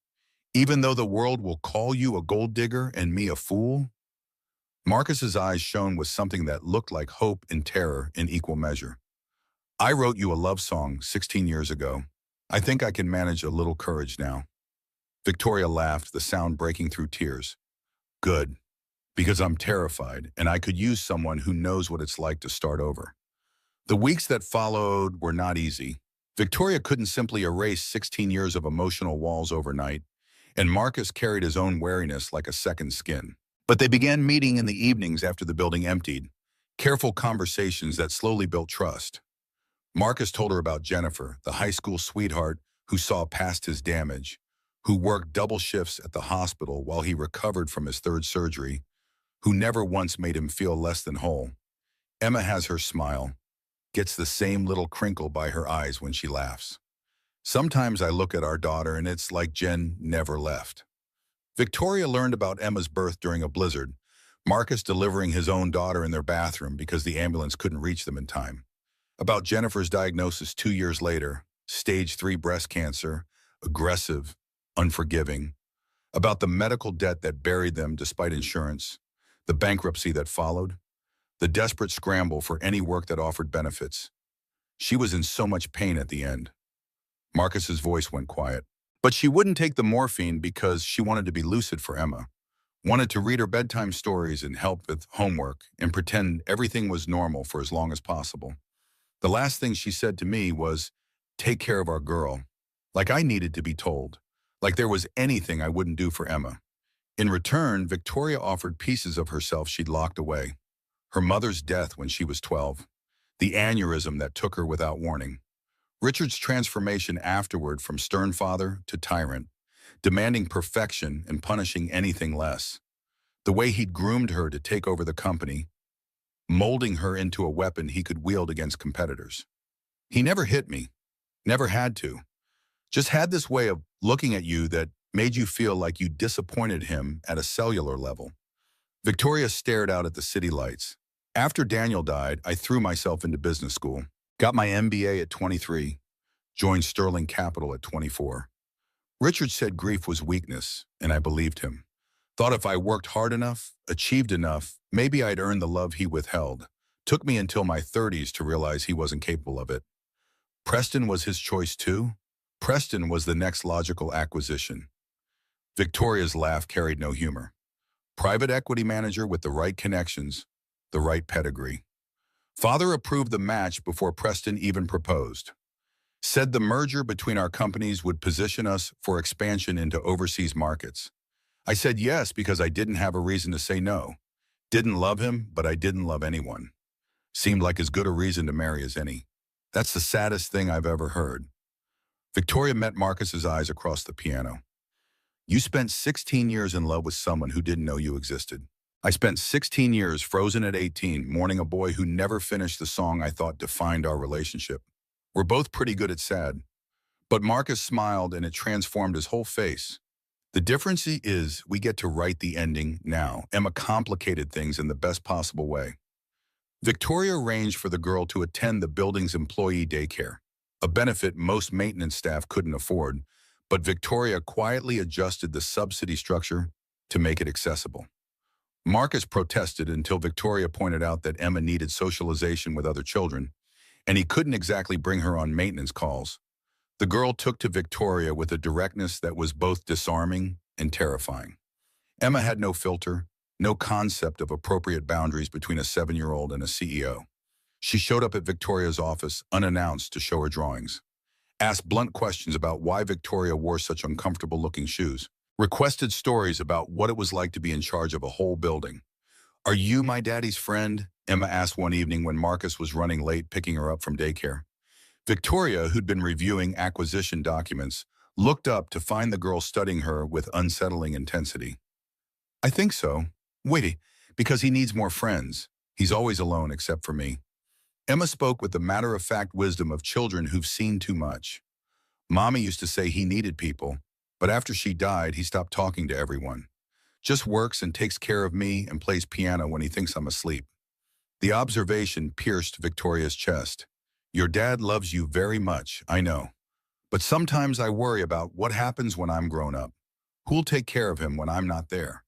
even though the world will call you a gold digger and me a fool?" Marcus's eyes shone with something that looked like hope and terror in equal measure. "I wrote you a love song 16 years ago. I think I can manage a little courage now." Victoria laughed, the sound breaking through tears. "Good, because I'm terrified, and I could use someone who knows what it's like to start over." The weeks that followed were not easy. Victoria couldn't simply erase 16 years of emotional walls overnight, and Marcus carried his own wariness like a second skin. But they began meeting in the evenings after the building emptied, careful conversations that slowly built trust. Marcus told her about Jennifer, the high school sweetheart who saw past his damage, who worked double shifts at the hospital while he recovered from his third surgery, who never once made him feel less than whole. Emma has her smile, gets the same little crinkle by her eyes when she laughs. Sometimes I look at our daughter and it's like Jen never left. Victoria learned about Emma's birth during a blizzard, Marcus delivering his own daughter in their bathroom because the ambulance couldn't reach them in time. About Jennifer's diagnosis 2 years later, stage 3 breast cancer, aggressive, unforgiving. About the medical debt that buried them despite insurance, the bankruptcy that followed, the desperate scramble for any work that offered benefits. She was in so much pain at the end. Marcus's voice went quiet. But she wouldn't take the morphine because she wanted to be lucid for Emma, wanted to read her bedtime stories and help with homework and pretend everything was normal for as long as possible. The last thing she said to me was, "Take care of our girl." Like I needed to be told. Like there was anything I wouldn't do for Emma. In return, Victoria offered pieces of herself she'd locked away. Her mother's death when she was 12. The aneurysm that took her without warning. Richard's transformation afterward from stern father to tyrant, demanding perfection and punishing anything less. The way he'd groomed her to take over the company, molding her into a weapon he could wield against competitors. He never hit me, never had to. Just had this way of looking at you that made you feel like you disappointed him at a cellular level. Victoria stared out at the city lights. After Daniel died, I threw myself into business school. Got my MBA at 23, joined Sterling Capital at 24. Richard said grief was weakness, and I believed him. Thought if I worked hard enough, achieved enough, maybe I'd earn the love he withheld. Took me until my 30s to realize he wasn't capable of it. Preston was his choice too? Preston was the next logical acquisition. Victoria's laugh carried no humor. Private equity manager with the right connections, the right pedigree. Father approved the match before Preston even proposed. Said the merger between our companies would position us for expansion into overseas markets. I said yes because I didn't have a reason to say no. Didn't love him, but I didn't love anyone. Seemed like as good a reason to marry as any. That's the saddest thing I've ever heard. Victoria met Marcus's eyes across the piano. You spent 16 years in love with someone who didn't know you existed. I spent 16 years frozen at 18, mourning a boy who never finished the song I thought defined our relationship. We're both pretty good at sad. But Marcus smiled and it transformed his whole face. The difference is we get to write the ending now. Emma complicated things in the best possible way. Victoria arranged for the girl to attend the building's employee daycare, a benefit most maintenance staff couldn't afford, but Victoria quietly adjusted the subsidy structure to make it accessible. Marcus protested until Victoria pointed out that Emma needed socialization with other children, and he couldn't exactly bring her on maintenance calls. The girl took to Victoria with a directness that was both disarming and terrifying. Emma had no filter, no concept of appropriate boundaries between a 7-year-old and a CEO. She showed up at Victoria's office unannounced to show her drawings, asked blunt questions about why Victoria wore such uncomfortable-looking shoes, requested stories about what it was like to be in charge of a whole building. "Are you my daddy's friend?" Emma asked one evening when Marcus was running late picking her up from daycare. Victoria, who'd been reviewing acquisition documents, looked up to find the girl studying her with unsettling intensity. "I think so. Wait, because he needs more friends. He's always alone except for me." Emma spoke with the matter-of-fact wisdom of children who've seen too much. "Mommy used to say he needed people, but after she died, he stopped talking to everyone. Just works and takes care of me and plays piano when he thinks I'm asleep." The observation pierced Victoria's chest. "Your dad loves you very much, I know. But sometimes I worry about what happens when I'm grown up. Who'll take care of him when I'm not there?"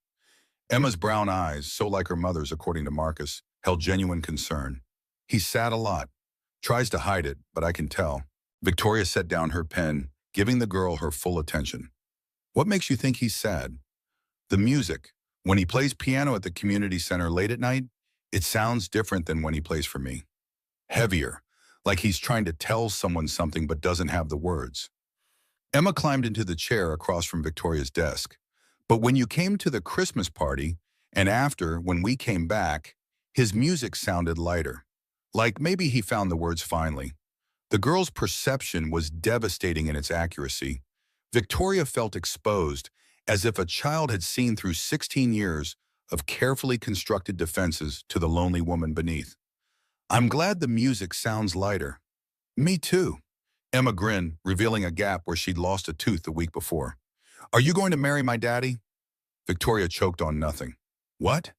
Emma's brown eyes, so like her mother's according to Marcus, held genuine concern. "He's sad a lot. Tries to hide it, but I can tell." Victoria set down her pen, giving the girl her full attention. "What makes you think he's sad?" "The music. When he plays piano at the community center late at night, it sounds different than when he plays for me. Heavier, like he's trying to tell someone something but doesn't have the words." Emma climbed into the chair across from Victoria's desk. "But when you came to the Christmas party, and after, when we came back, his music sounded lighter. Like maybe he found the words finally." The girl's perception was devastating in its accuracy. Victoria felt exposed, as if a child had seen through 16 years of carefully constructed defenses to the lonely woman beneath. "I'm glad the music sounds lighter." "Me too." Emma grinned, revealing a gap where she'd lost a tooth the week before. "Are you going to marry my daddy?" Victoria choked on nothing. "What?"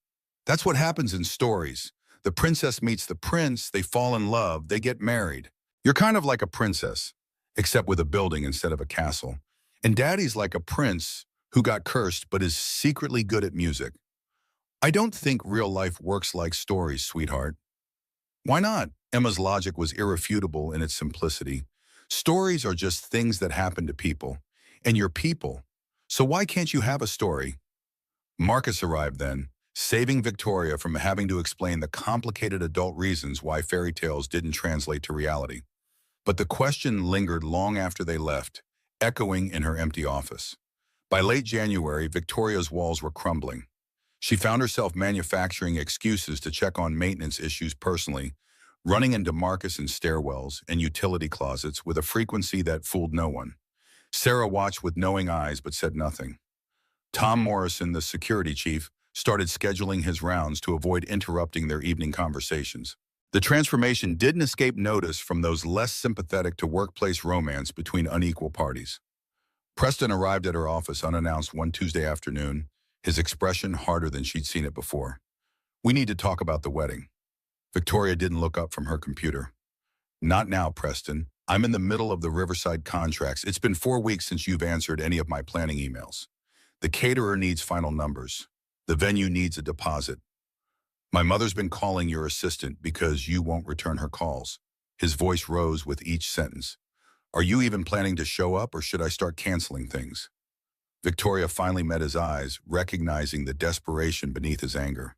"That's what happens in stories. The princess meets the prince, they fall in love, they get married. You're kind of like a princess, except with a building instead of a castle. And daddy's like a prince who got cursed but is secretly good at music." "I don't think real life works like stories, sweetheart." "Why not?" Emma's logic was irrefutable in its simplicity. "Stories are just things that happen to people, and you're people. So why can't you have a story?" Marcus arrived then, saving Victoria from having to explain the complicated adult reasons why fairy tales didn't translate to reality. But the question lingered long after they left, echoing in her empty office. By late January, Victoria's walls were crumbling. She found herself manufacturing excuses to check on maintenance issues personally, running into Marcus in stairwells and utility closets with a frequency that fooled no one. Sarah watched with knowing eyes but said nothing. Tom Morrison, the security chief, started scheduling his rounds to avoid interrupting their evening conversations. The transformation didn't escape notice from those less sympathetic to workplace romance between unequal parties. Preston arrived at her office unannounced one Tuesday afternoon, his expression harder than she'd seen it before. "We need to talk about the wedding." Victoria didn't look up from her computer. "Not now, Preston. I'm in the middle of the Riverside contracts. It's been 4 weeks since you've answered any of my planning emails. The caterer needs final numbers. The venue needs a deposit. My mother's been calling your assistant because you won't return her calls. His voice rose with each sentence. Are you even planning to show up, or should I start canceling things? Victoria finally met his eyes, recognizing the desperation beneath his anger.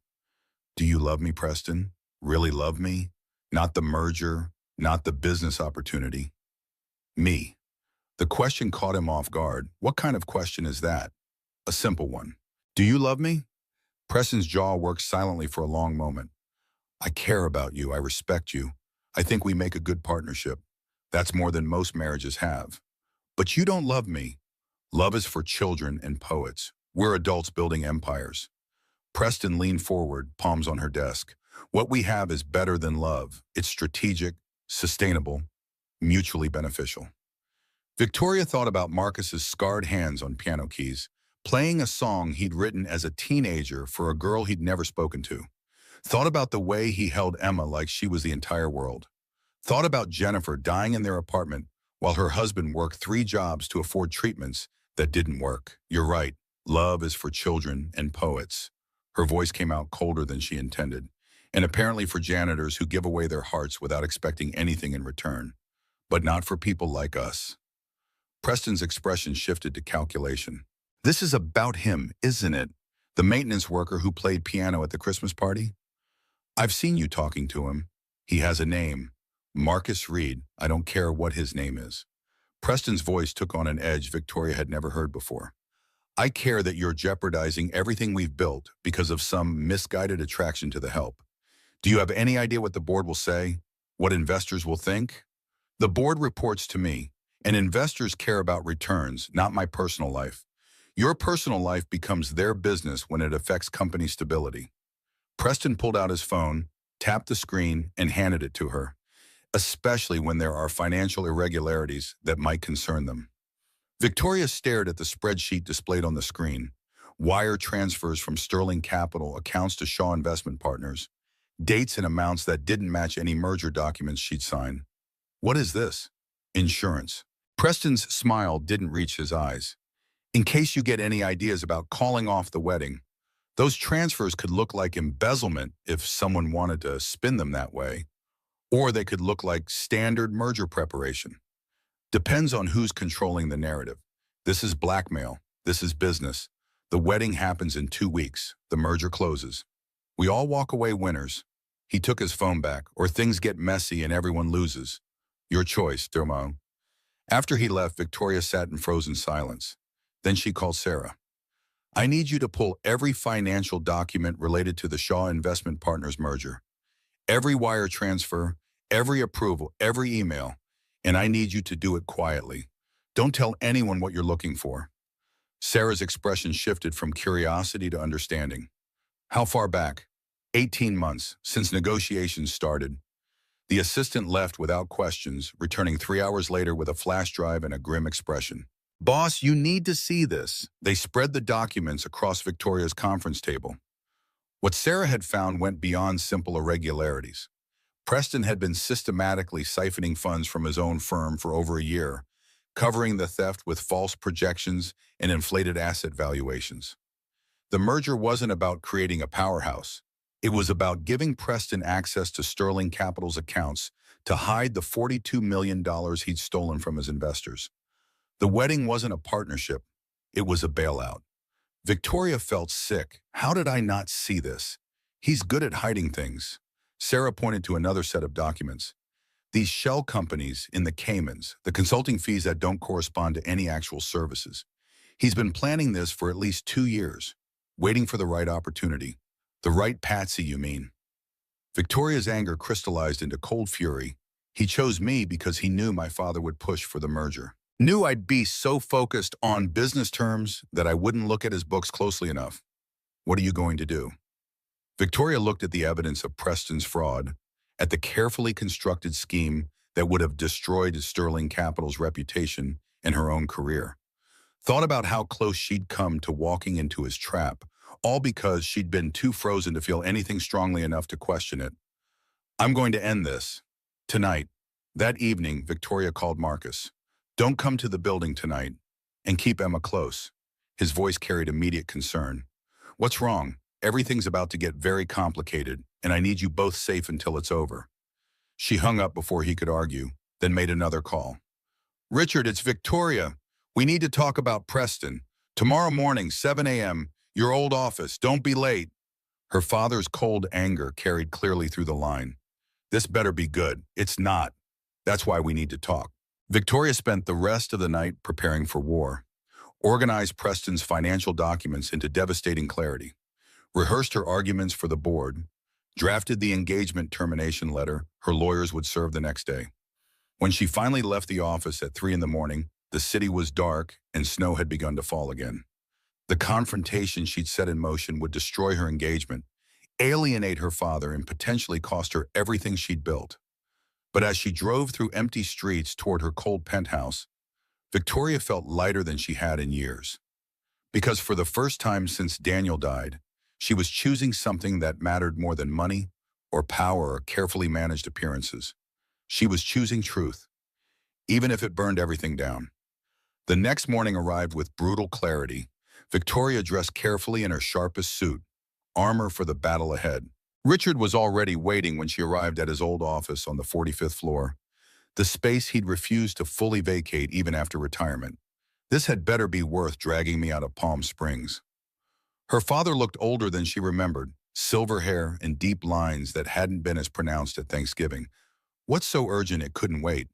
Do you love me, Preston? Really love me? Not the merger, not the business opportunity. Me. The question caught him off guard. What kind of question is that? A simple one. Do you love me? Preston's jaw worked silently for a long moment. I care about you. I respect you. I think we make a good partnership. That's more than most marriages have. But you don't love me. Love is for children and poets. We're adults building empires. Preston leaned forward, palms on her desk. What we have is better than love. It's strategic, sustainable, mutually beneficial. Victoria thought about Marcus's scarred hands on piano keys, playing a song he'd written as a teenager for a girl he'd never spoken to. Thought about the way he held Emma like she was the entire world. Thought about Jennifer dying in their apartment while her husband worked 3 jobs to afford treatments that didn't work. You're right. Love is for children and poets. Her voice came out colder than she intended, and apparently for janitors who give away their hearts without expecting anything in return. But not for people like us. Preston's expression shifted to calculation. This is about him, isn't it? The maintenance worker who played piano at the Christmas party? I've seen you talking to him. He has a name. Marcus Reed. I don't care what his name is. Preston's voice took on an edge Victoria had never heard before. I care that you're jeopardizing everything we've built because of some misguided attraction to the help. Do you have any idea what the board will say? What investors will think? The board reports to me, and investors care about returns, not my personal life. Your personal life becomes their business when it affects company stability. Preston pulled out his phone, tapped the screen, and handed it to her, especially when there are financial irregularities that might concern them. Victoria stared at the spreadsheet displayed on the screen. Wire transfers from Sterling Capital accounts to Shaw Investment Partners. Dates and amounts that didn't match any merger documents she'd signed. What is this? Insurance. Preston's smile didn't reach his eyes. In case you get any ideas about calling off the wedding, those transfers could look like embezzlement if someone wanted to spin them that way, or they could look like standard merger preparation. Depends on who's controlling the narrative. This is blackmail. This is business. The wedding happens in 2 weeks. The merger closes. We all walk away winners. He took his phone back, or things get messy and everyone loses. Your choice, Dermo. After he left, Victoria sat in frozen silence. Then she called Sarah. I need you to pull every financial document related to the Shaw Investment Partners merger. Every wire transfer, every approval, every email. And I need you to do it quietly. Don't tell anyone what you're looking for. Sarah's expression shifted from curiosity to understanding. How far back? 18 months, since negotiations started. The assistant left without questions, returning 3 hours later with a flash drive and a grim expression. Boss, you need to see this. They spread the documents across Victoria's conference table. What Sarah had found went beyond simple irregularities. Preston had been systematically siphoning funds from his own firm for over a year, covering the theft with false projections and inflated asset valuations. The merger wasn't about creating a powerhouse. It was about giving Preston access to Sterling Capital's accounts to hide the $42 million he'd stolen from his investors. The wedding wasn't a partnership. It was a bailout. Victoria felt sick. How did I not see this? He's good at hiding things. Sarah pointed to another set of documents. These shell companies in the Caymans, the consulting fees that don't correspond to any actual services. He's been planning this for at least 2 years, waiting for the right opportunity. The right patsy, you mean? Victoria's anger crystallized into cold fury. He chose me because he knew my father would push for the merger. Knew I'd be so focused on business terms that I wouldn't look at his books closely enough. What are you going to do? Victoria looked at the evidence of Preston's fraud, at the carefully constructed scheme that would have destroyed Sterling Capital's reputation and her own career. Thought about how close she'd come to walking into his trap, all because she'd been too frozen to feel anything strongly enough to question it. I'm going to end this. Tonight. That evening, Victoria called Marcus. Don't come to the building tonight, and keep Emma close. His voice carried immediate concern. "What's wrong? Everything's about to get very complicated, and I need you both safe until it's over." She hung up before he could argue, then made another call. "Richard, it's Victoria. We need to talk about Preston. Tomorrow morning, 7 a.m., your old office. Don't be late." Her father's cold anger carried clearly through the line. "This better be good." "It's not. That's why we need to talk." Victoria spent the rest of the night preparing for war, organized Preston's financial documents into devastating clarity, rehearsed her arguments for the board, drafted the engagement termination letter her lawyers would serve the next day. When she finally left the office at 3 in the morning, the city was dark and snow had begun to fall again. The confrontation she'd set in motion would destroy her engagement, alienate her father, and potentially cost her everything she'd built. But as she drove through empty streets toward her cold penthouse, Victoria felt lighter than she had in years. Because for the first time since Daniel died, she was choosing something that mattered more than money or power or carefully managed appearances. She was choosing truth, even if it burned everything down. The next morning arrived with brutal clarity. Victoria dressed carefully in her sharpest suit, armor for the battle ahead. Richard was already waiting when she arrived at his old office on the 45th floor, the space he'd refused to fully vacate even after retirement. This had better be worth dragging me out of Palm Springs. Her father looked older than she remembered, silver hair and deep lines that hadn't been as pronounced at Thanksgiving. "What's so urgent it couldn't wait?"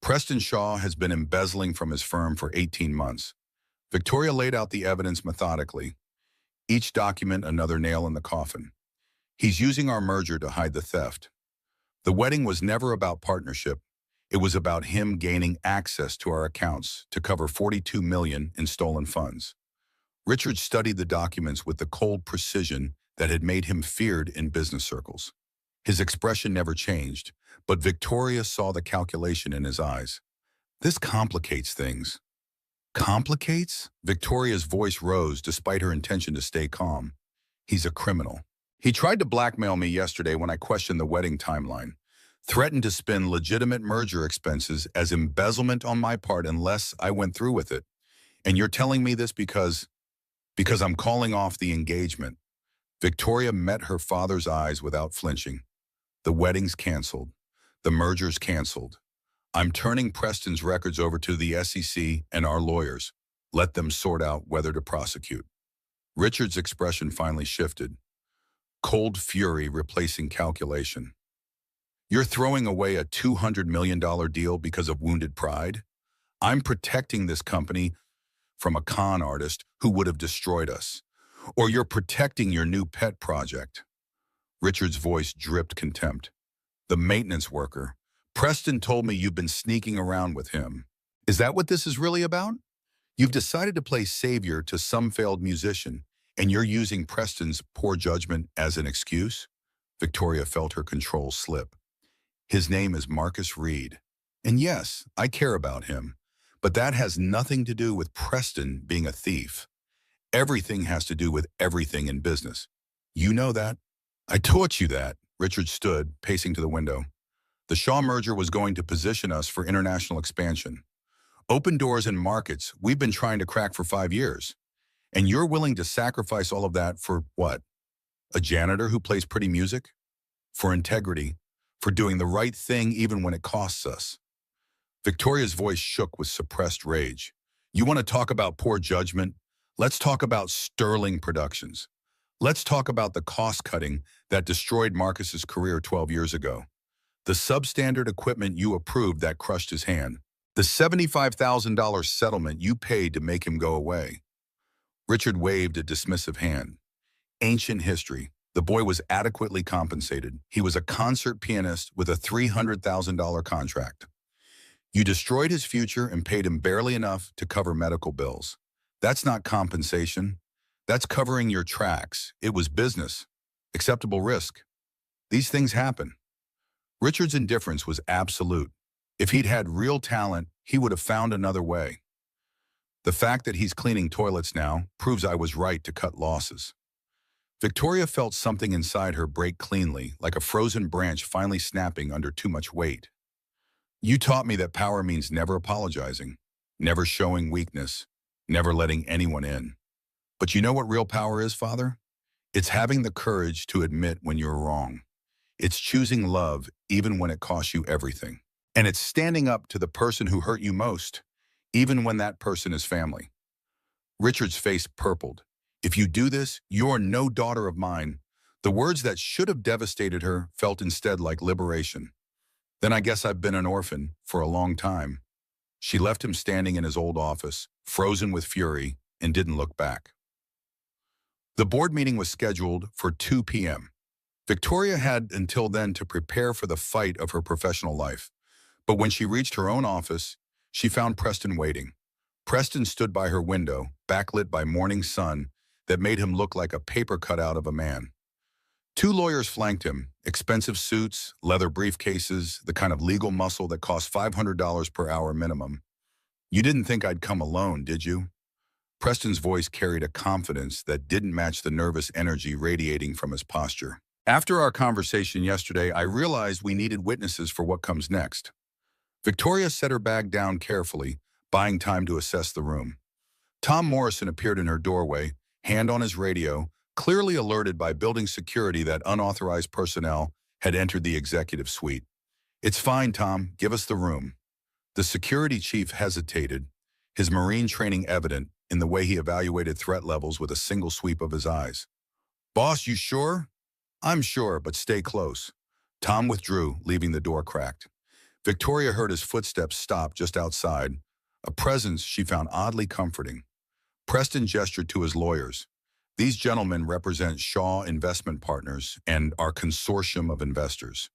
"Preston Shaw has been embezzling from his firm for 18 months. Victoria laid out the evidence methodically, each document another nail in the coffin. "He's using our merger to hide the theft. The wedding was never about partnership. It was about him gaining access to our accounts to cover $42 million in stolen funds." Richard studied the documents with the cold precision that had made him feared in business circles. His expression never changed, but Victoria saw the calculation in his eyes. "This complicates things." "Complicates?" Victoria's voice rose despite her intention to stay calm. "He's a criminal. He tried to blackmail me yesterday when I questioned the wedding timeline, threatened to spend legitimate merger expenses as embezzlement on my part unless I went through with it. And you're telling me this because I'm calling off the engagement." Victoria met her father's eyes without flinching. "The wedding's canceled. The merger's canceled. I'm turning Preston's records over to the SEC and our lawyers. Let them sort out whether to prosecute." Richard's expression finally shifted, cold fury replacing calculation. "You're throwing away a $200 million deal because of wounded pride? I'm protecting this company from a con artist who would have destroyed us. Or you're protecting your new pet project." Richard's voice dripped contempt. "The maintenance worker. Preston told me you've been sneaking around with him. Is that what this is really about? You've decided to play savior to some failed musician, and you're using Preston's poor judgment as an excuse?" Victoria felt her control slip. "His name is Marcus Reed. And yes, I care about him. But that has nothing to do with Preston being a thief. Everything has to do with everything in business. You know that." "I taught you that." Richard stood, pacing to the window. "The Shaw merger was going to position us for international expansion. Open doors in markets we've been trying to crack for 5 years. And you're willing to sacrifice all of that for what? A janitor who plays pretty music? For integrity, for doing the right thing even when it costs us." Victoria's voice shook with suppressed rage. "You want to talk about poor judgment? Let's talk about Sterling Productions. Let's talk about the cost-cutting that destroyed Marcus's career 12 years ago. The substandard equipment you approved that crushed his hand. The $75,000 settlement you paid to make him go away." Richard waved a dismissive hand. "Ancient history. The boy was adequately compensated. He was a concert pianist with a $300,000 contract. You destroyed his future and paid him barely enough to cover medical bills. That's not compensation. That's covering your tracks. It was business. Acceptable risk. These things happen." Richard's indifference was absolute. If he'd had real talent, he would have found another way. "The fact that he's cleaning toilets now proves I was right to cut losses." Victoria felt something inside her break cleanly, like a frozen branch finally snapping under too much weight. "You taught me that power means never apologizing, never showing weakness, never letting anyone in. But you know what real power is, Father? It's having the courage to admit when you're wrong. It's choosing love even when it costs you everything. And it's standing up to the person who hurt you most, even when that person is family. Richard's face purpled. If you do this, you're no daughter of mine. The words that should have devastated her felt instead like liberation. Then I guess I've been an orphan for a long time. She left him standing in his old office, frozen with fury, and didn't look back. The board meeting was scheduled for 2 p.m. Victoria had until then to prepare for the fight of her professional life. But when she reached her own office, she found Preston waiting. Preston stood by her window, backlit by morning sun that made him look like a paper cutout of a man. Two lawyers flanked him, expensive suits, leather briefcases, the kind of legal muscle that costs $500 per hour minimum. You didn't think I'd come alone, did you? Preston's voice carried a confidence that didn't match the nervous energy radiating from his posture. After our conversation yesterday, I realized we needed witnesses for what comes next. Victoria set her bag down carefully, buying time to assess the room. Tom Morrison appeared in her doorway, hand on his radio, clearly alerted by building security that unauthorized personnel had entered the executive suite. It's fine, Tom. Give us the room. The security chief hesitated, his Marine training evident in the way he evaluated threat levels with a single sweep of his eyes. Boss, you sure? I'm sure, but stay close. Tom withdrew, leaving the door cracked. Victoria heard his footsteps stop just outside, a presence she found oddly comforting. Preston gestured to his lawyers. These gentlemen represent Shaw Investment Partners and our consortium of investors.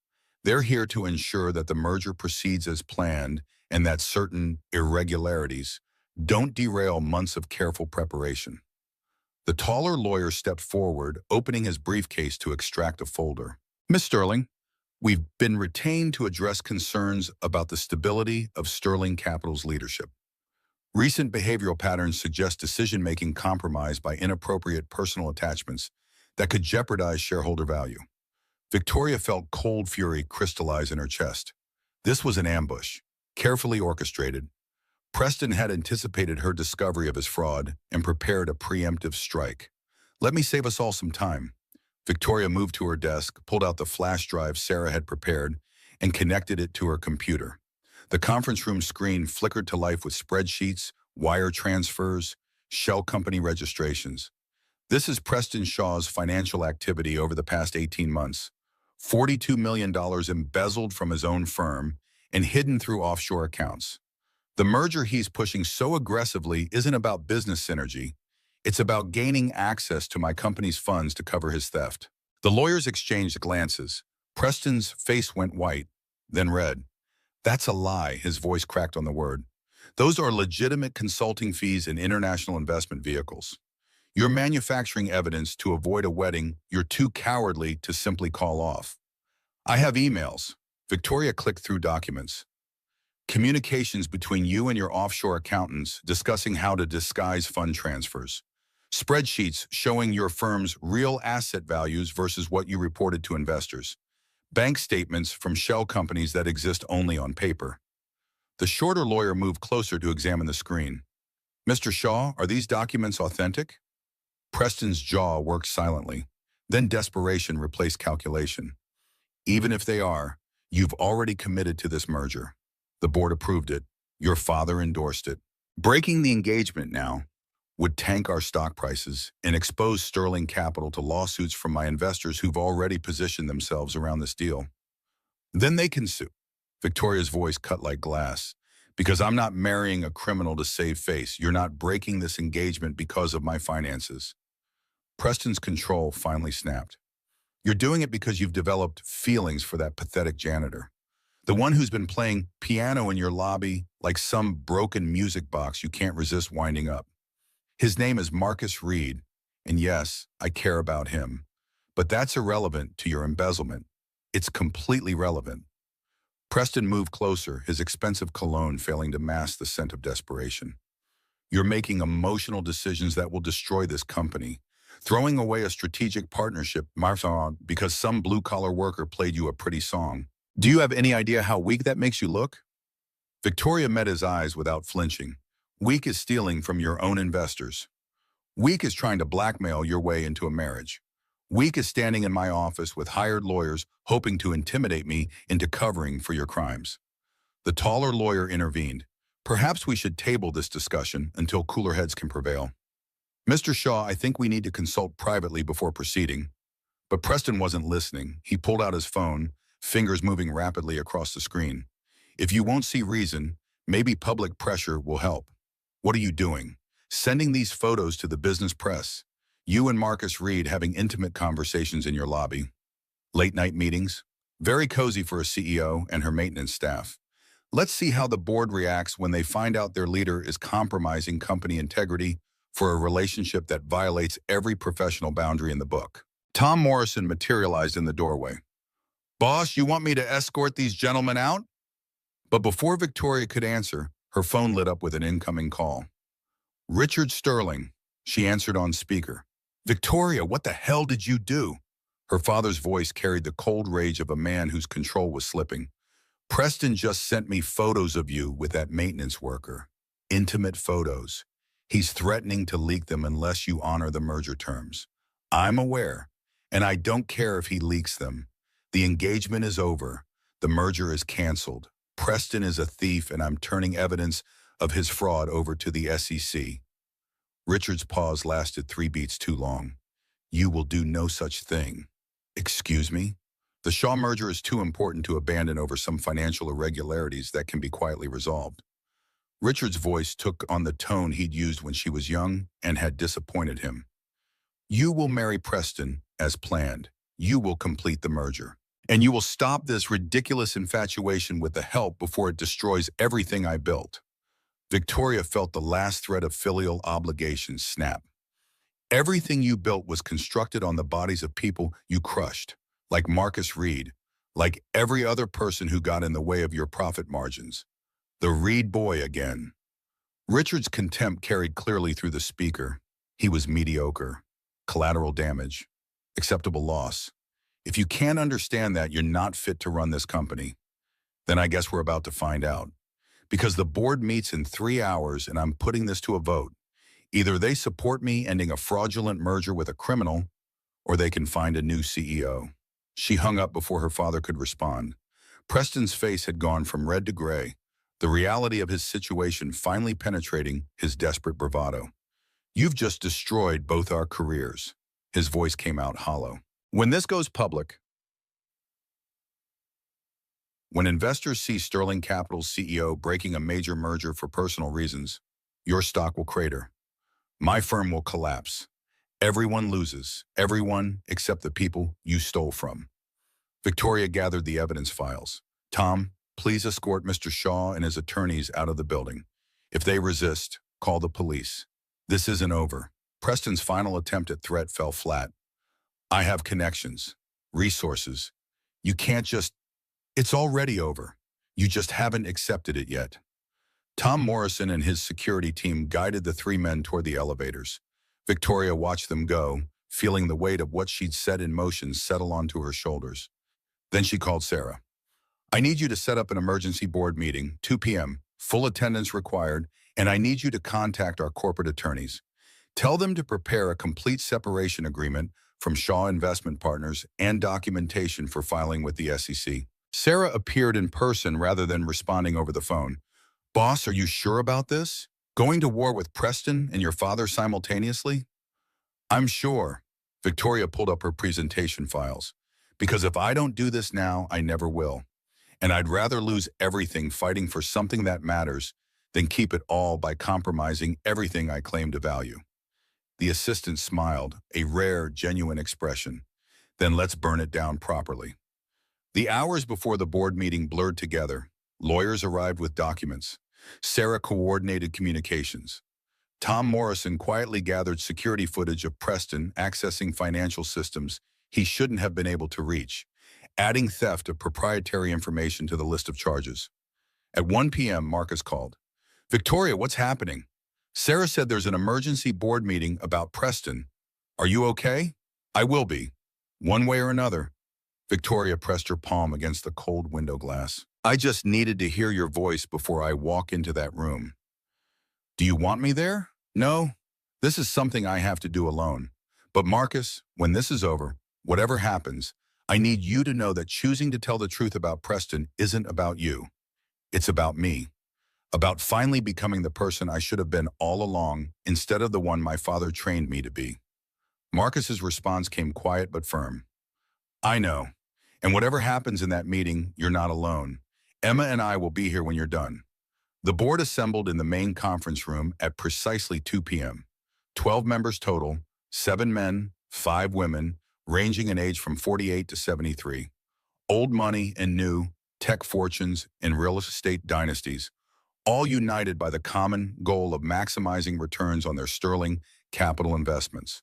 They're here to ensure that the merger proceeds as planned and that certain irregularities don't derail months of careful preparation. The taller lawyer stepped forward, opening his briefcase to extract a folder. Miss Sterling, we've been retained to address concerns about the stability of Sterling Capital's leadership. Recent behavioral patterns suggest decision-making compromised by inappropriate personal attachments that could jeopardize shareholder value. Victoria felt cold fury crystallize in her chest. This was an ambush, carefully orchestrated. Preston had anticipated her discovery of his fraud and prepared a preemptive strike. Let me save us all some time. Victoria moved to her desk, pulled out the flash drive Sarah had prepared, and connected it to her computer. The conference room screen flickered to life with spreadsheets, wire transfers, shell company registrations. This is Preston Shaw's financial activity over the past 18 months. $42 million embezzled from his own firm and hidden through offshore accounts. The merger he's pushing so aggressively isn't about business synergy. It's about gaining access to my company's funds to cover his theft. The lawyers exchanged glances. Preston's face went white, then red. That's a lie, his voice cracked on the word. Those are legitimate consulting fees in international investment vehicles. You're manufacturing evidence to avoid a wedding you're too cowardly to simply call off. I have emails. Victoria clicked through documents. Communications between you and your offshore accountants discussing how to disguise fund transfers. Spreadsheets showing your firm's real asset values versus what you reported to investors. Bank statements from shell companies that exist only on paper. The shorter lawyer moved closer to examine the screen. Mr. Shaw, are these documents authentic? Preston's jaw worked silently. Then desperation replaced calculation. Even if they are, you've already committed to this merger. The board approved it. Your father endorsed it. Breaking the engagement now would tank our stock prices and expose Sterling Capital to lawsuits from my investors who've already positioned themselves around this deal. Then they can sue. Victoria's voice cut like glass. Because I'm not marrying a criminal to save face. You're not breaking this engagement because of my finances. Preston's control finally snapped. You're doing it because you've developed feelings for that pathetic janitor. The one who's been playing piano in your lobby like some broken music box you can't resist winding up. His name is Marcus Reed, and yes, I care about him. But that's irrelevant to your embezzlement. It's completely relevant. Preston moved closer, his expensive cologne failing to mask the scent of desperation. You're making emotional decisions that will destroy this company, throwing away a strategic partnership, Marfon, because some blue-collar worker played you a pretty song. Do you have any idea how weak that makes you look? Victoria met his eyes without flinching. Weak is stealing from your own investors. Week is trying to blackmail your way into a marriage. Week is standing in my office with hired lawyers hoping to intimidate me into covering for your crimes. The taller lawyer intervened. Perhaps we should table this discussion until cooler heads can prevail. Mr. Shaw, I think we need to consult privately before proceeding. But Preston wasn't listening. He pulled out his phone, fingers moving rapidly across the screen. If you won't see reason, maybe public pressure will help. What are you doing? Sending these photos to the business press. You and Marcus Reed having intimate conversations in your lobby. Late night meetings. Very cozy for a CEO and her maintenance staff. Let's see how the board reacts when they find out their leader is compromising company integrity for a relationship that violates every professional boundary in the book. Tom Morrison materialized in the doorway. Boss, you want me to escort these gentlemen out? But before Victoria could answer, her phone lit up with an incoming call. Richard Sterling, she answered on speaker. Victoria, what the hell did you do? Her father's voice carried the cold rage of a man whose control was slipping. Preston just sent me photos of you with that maintenance worker. Intimate photos. He's threatening to leak them unless you honor the merger terms. I'm aware, and I don't care if he leaks them. The engagement is over. The merger is canceled. Preston is a thief, and I'm turning evidence of his fraud over to the SEC. Richard's pause lasted 3 beats too long. You will do no such thing. Excuse me? The Shaw merger is too important to abandon over some financial irregularities that can be quietly resolved. Richard's voice took on the tone he'd used when she was young and had disappointed him. You will marry Preston as planned. You will complete the merger. And you will stop this ridiculous infatuation with the help before it destroys everything I built. Victoria felt the last thread of filial obligation snap. Everything you built was constructed on the bodies of people you crushed, like Marcus Reed, like every other person who got in the way of your profit margins. The Reed boy again. Richard's contempt carried clearly through the speaker. He was mediocre, collateral damage, acceptable loss. If you can't understand that, you're not fit to run this company. Then I guess we're about to find out. Because the board meets in 3 hours and I'm putting this to a vote. Either they support me ending a fraudulent merger with a criminal, or they can find a new CEO. She hung up before her father could respond. Preston's face had gone from red to gray, the reality of his situation finally penetrating his desperate bravado. You've just destroyed both our careers. His voice came out hollow. When this goes public, when investors see Sterling Capital's CEO breaking a major merger for personal reasons, your stock will crater. My firm will collapse. Everyone loses. Everyone except the people you stole from. Victoria gathered the evidence files. Tom, please escort Mr. Shaw and his attorneys out of the building. If they resist, call the police. This isn't over. Preston's final attempt at threat fell flat. I have connections, resources. You can't just... It's already over. You just haven't accepted it yet. Tom Morrison and his security team guided the 3 men toward the elevators. Victoria watched them go, feeling the weight of what she'd set in motion settle onto her shoulders. Then she called Sarah. I need you to set up an emergency board meeting, 2 p.m., full attendance required, and I need you to contact our corporate attorneys. Tell them to prepare a complete separation agreement from Shaw Investment Partners and documentation for filing with the SEC. Sarah appeared in person rather than responding over the phone. Boss, are you sure about this? Going to war with Preston and your father simultaneously? I'm sure. Victoria pulled up her presentation files. Because if I don't do this now, I never will. And I'd rather lose everything fighting for something that matters than keep it all by compromising everything I claim to value. The assistant smiled, a rare, genuine expression. Then let's burn it down properly. The hours before the board meeting blurred together. Lawyers arrived with documents. Sarah coordinated communications. Tom Morrison quietly gathered security footage of Preston accessing financial systems he shouldn't have been able to reach, adding theft of proprietary information to the list of charges. At 1 p.m., Marcus called. Victoria, what's happening? Sarah said there's an emergency board meeting about Preston. Are you okay? I will be. One way or another. Victoria pressed her palm against the cold window glass. I just needed to hear your voice before I walk into that room. Do you want me there? No? This is something I have to do alone. But Marcus, when this is over, whatever happens, I need you to know that choosing to tell the truth about Preston isn't about you. It's about me. About finally becoming the person I should have been all along instead of the one my father trained me to be. Marcus's response came quiet but firm. I know. And whatever happens in that meeting, you're not alone. Emma and I will be here when you're done. The board assembled in the main conference room at precisely 2 p.m. 12 members total, 7 men, 5 women, ranging in age from 48 to 73. Old money and new, tech fortunes and real estate dynasties, all united by the common goal of maximizing returns on their sterling capital investments.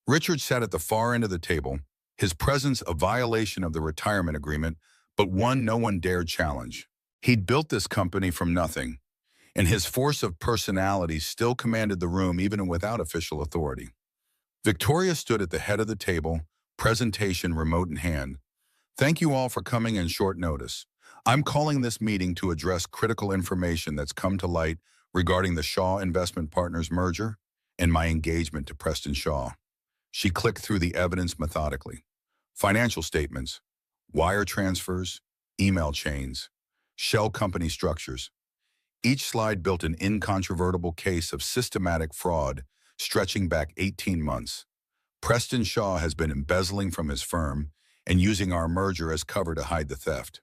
Richard sat at the far end of the table, his presence a violation of the retirement agreement, but one no one dared challenge. He'd built this company from nothing, and his force of personality still commanded the room even without official authority. Victoria stood at the head of the table, presentation remote in hand. Thank you all for coming in short notice. I'm calling this meeting to address critical information that's come to light regarding the Shaw Investment Partners merger and my engagement to Preston Shaw. She clicked through the evidence methodically. Financial statements, wire transfers, email chains, shell company structures. Each slide built an incontrovertible case of systematic fraud stretching back 18 months. Preston Shaw has been embezzling from his firm and using our merger as cover to hide the theft.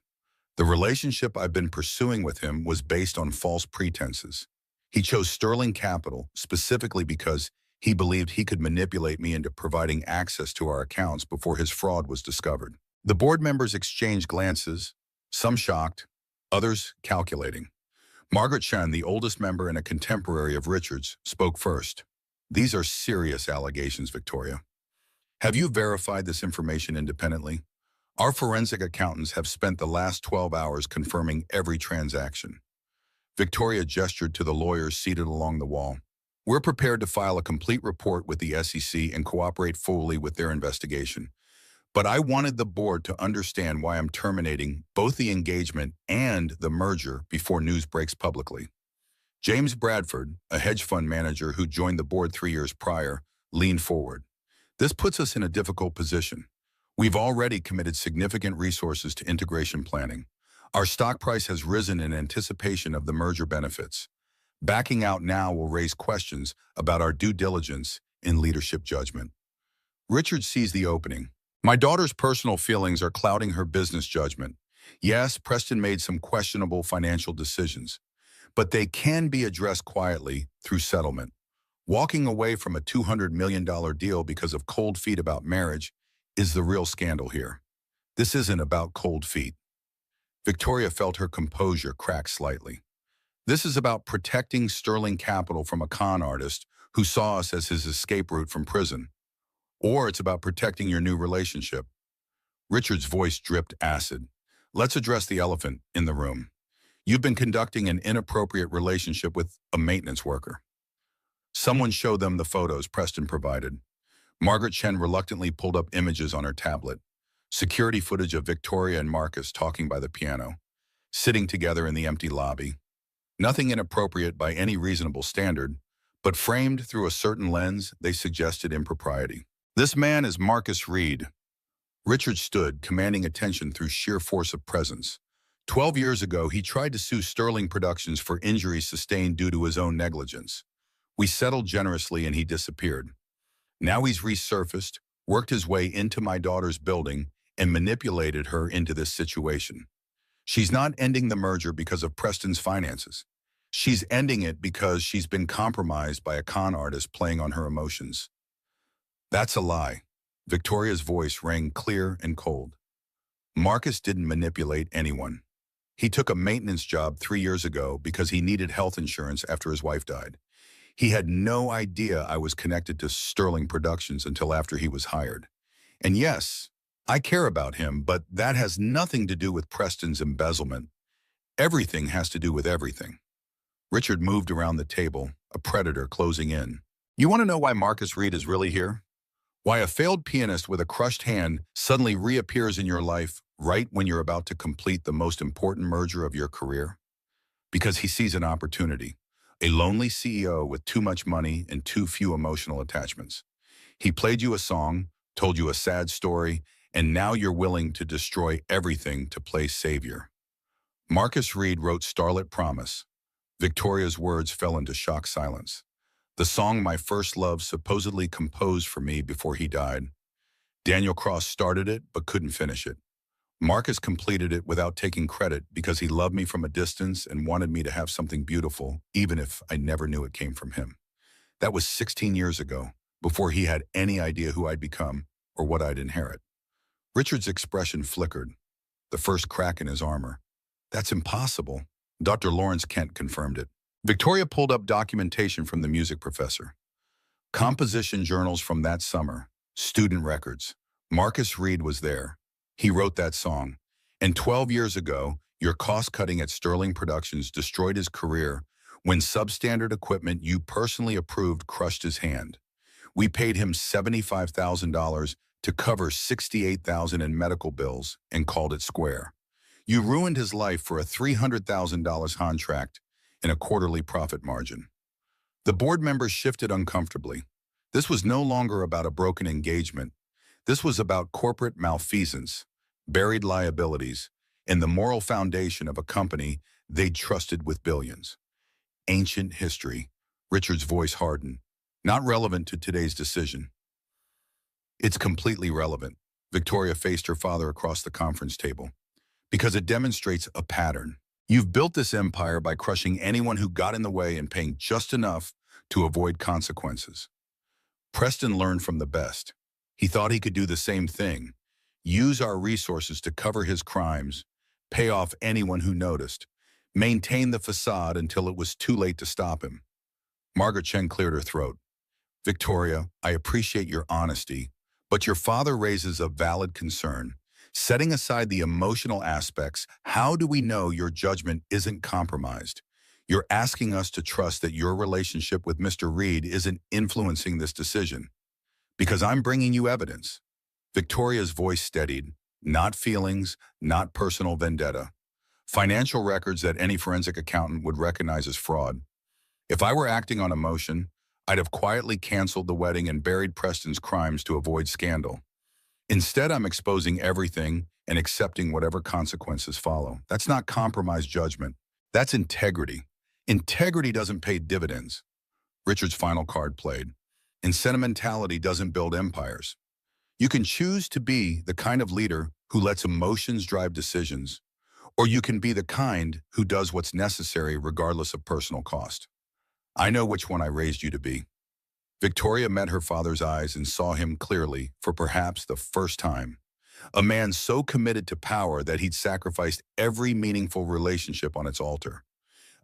The relationship I've been pursuing with him was based on false pretenses. He chose Sterling Capital specifically because he believed he could manipulate me into providing access to our accounts before his fraud was discovered. The board members exchanged glances, some shocked, others calculating. Margaret Chen, the oldest member and a contemporary of Richard's, spoke first. These are serious allegations, Victoria. Have you verified this information independently? Our forensic accountants have spent the last 12 hours confirming every transaction. Victoria gestured to the lawyers seated along the wall. We're prepared to file a complete report with the SEC and cooperate fully with their investigation. But I wanted the board to understand why I'm terminating both the engagement and the merger before news breaks publicly. James Bradford, a hedge fund manager who joined the board 3 years prior, leaned forward. This puts us in a difficult position. We've already committed significant resources to integration planning. Our stock price has risen in anticipation of the merger benefits. Backing out now will raise questions about our due diligence and leadership judgment. Richard sees the opening. My daughter's personal feelings are clouding her business judgment. Yes, Preston made some questionable financial decisions, but they can be addressed quietly through settlement. Walking away from a $200 million deal because of cold feet about marriage is the real scandal here. This isn't about cold feet. Victoria felt her composure crack slightly. This is about protecting Sterling Capital from a con artist who saw us as his escape route from prison. Or it's about protecting your new relationship. Richard's voice dripped acid. Let's address the elephant in the room. You've been conducting an inappropriate relationship with a maintenance worker. Someone showed them the photos Preston provided. Margaret Chen reluctantly pulled up images on her tablet. Security footage of Victoria and Marcus talking by the piano, sitting together in the empty lobby. Nothing inappropriate by any reasonable standard, but framed through a certain lens, they suggested impropriety. This man is Marcus Reed. Richard stood, commanding attention through sheer force of presence. 12 years ago, he tried to sue Sterling Productions for injuries sustained due to his own negligence. We settled generously and he disappeared. Now he's resurfaced, worked his way into my daughter's building, and manipulated her into this situation. She's not ending the merger because of Preston's finances. She's ending it because she's been compromised by a con artist playing on her emotions. That's a lie. Victoria's voice rang clear and cold. Marcus didn't manipulate anyone. He took a maintenance job 3 years ago because he needed health insurance after his wife died. He had no idea I was connected to Sterling Productions until after he was hired. And yes, I care about him, but that has nothing to do with Preston's embezzlement. Everything has to do with everything. Richard moved around the table, a predator closing in. You want to know why Marcus Reed is really here? Why a failed pianist with a crushed hand suddenly reappears in your life right when you're about to complete the most important merger of your career? Because he sees an opportunity. A lonely CEO with too much money and too few emotional attachments. He played you a song, told you a sad story, and now you're willing to destroy everything to play savior. Marcus Reed wrote Starlit Promise. Victoria's words fell into shocked silence. The song my first love supposedly composed for me before he died. Daniel Cross started it but couldn't finish it. Marcus completed it without taking credit because he loved me from a distance and wanted me to have something beautiful, even if I never knew it came from him. That was 16 years ago, before he had any idea who I'd become or what I'd inherit. Richard's expression flickered, the first crack in his armor. That's impossible. Dr. Lawrence Kent confirmed it. Victoria pulled up documentation from the music professor. Composition journals from that summer, student records. Marcus Reed was there. He wrote that song. And 12 years ago, your cost-cutting at Sterling Productions destroyed his career when substandard equipment you personally approved crushed his hand. We paid him $75,000 to cover $68,000 in medical bills and called it square. You ruined his life for a $300,000 contract and a quarterly profit margin. The board members shifted uncomfortably. This was no longer about a broken engagement. This was about corporate malfeasance, buried liabilities, and the moral foundation of a company they'd trusted with billions. Ancient history. Richard's voice hardened. Not relevant to today's decision. It's completely relevant. Victoria faced her father across the conference table. Because it demonstrates a pattern. You've built this empire by crushing anyone who got in the way and paying just enough to avoid consequences. Preston learned from the best. He thought he could do the same thing. Use our resources to cover his crimes, pay off anyone who noticed, maintain the facade until it was too late to stop him. Margaret Chen cleared her throat. Victoria, I appreciate your honesty, but your father raises a valid concern. Setting aside the emotional aspects, how do we know your judgment isn't compromised? You're asking us to trust that your relationship with Mr. Reed isn't influencing this decision. Because I'm bringing you evidence. Victoria's voice steadied. Not feelings, not personal vendetta. Financial records that any forensic accountant would recognize as fraud. If I were acting on emotion, I'd have quietly canceled the wedding and buried Preston's crimes to avoid scandal. Instead, I'm exposing everything and accepting whatever consequences follow. That's not compromised judgment. That's integrity. Integrity doesn't pay dividends. Richard's final card played. And sentimentality doesn't build empires. You can choose to be the kind of leader who lets emotions drive decisions, or you can be the kind who does what's necessary regardless of personal cost. I know which one I raised you to be. Victoria met her father's eyes and saw him clearly for perhaps the first time. A man so committed to power that he'd sacrificed every meaningful relationship on its altar.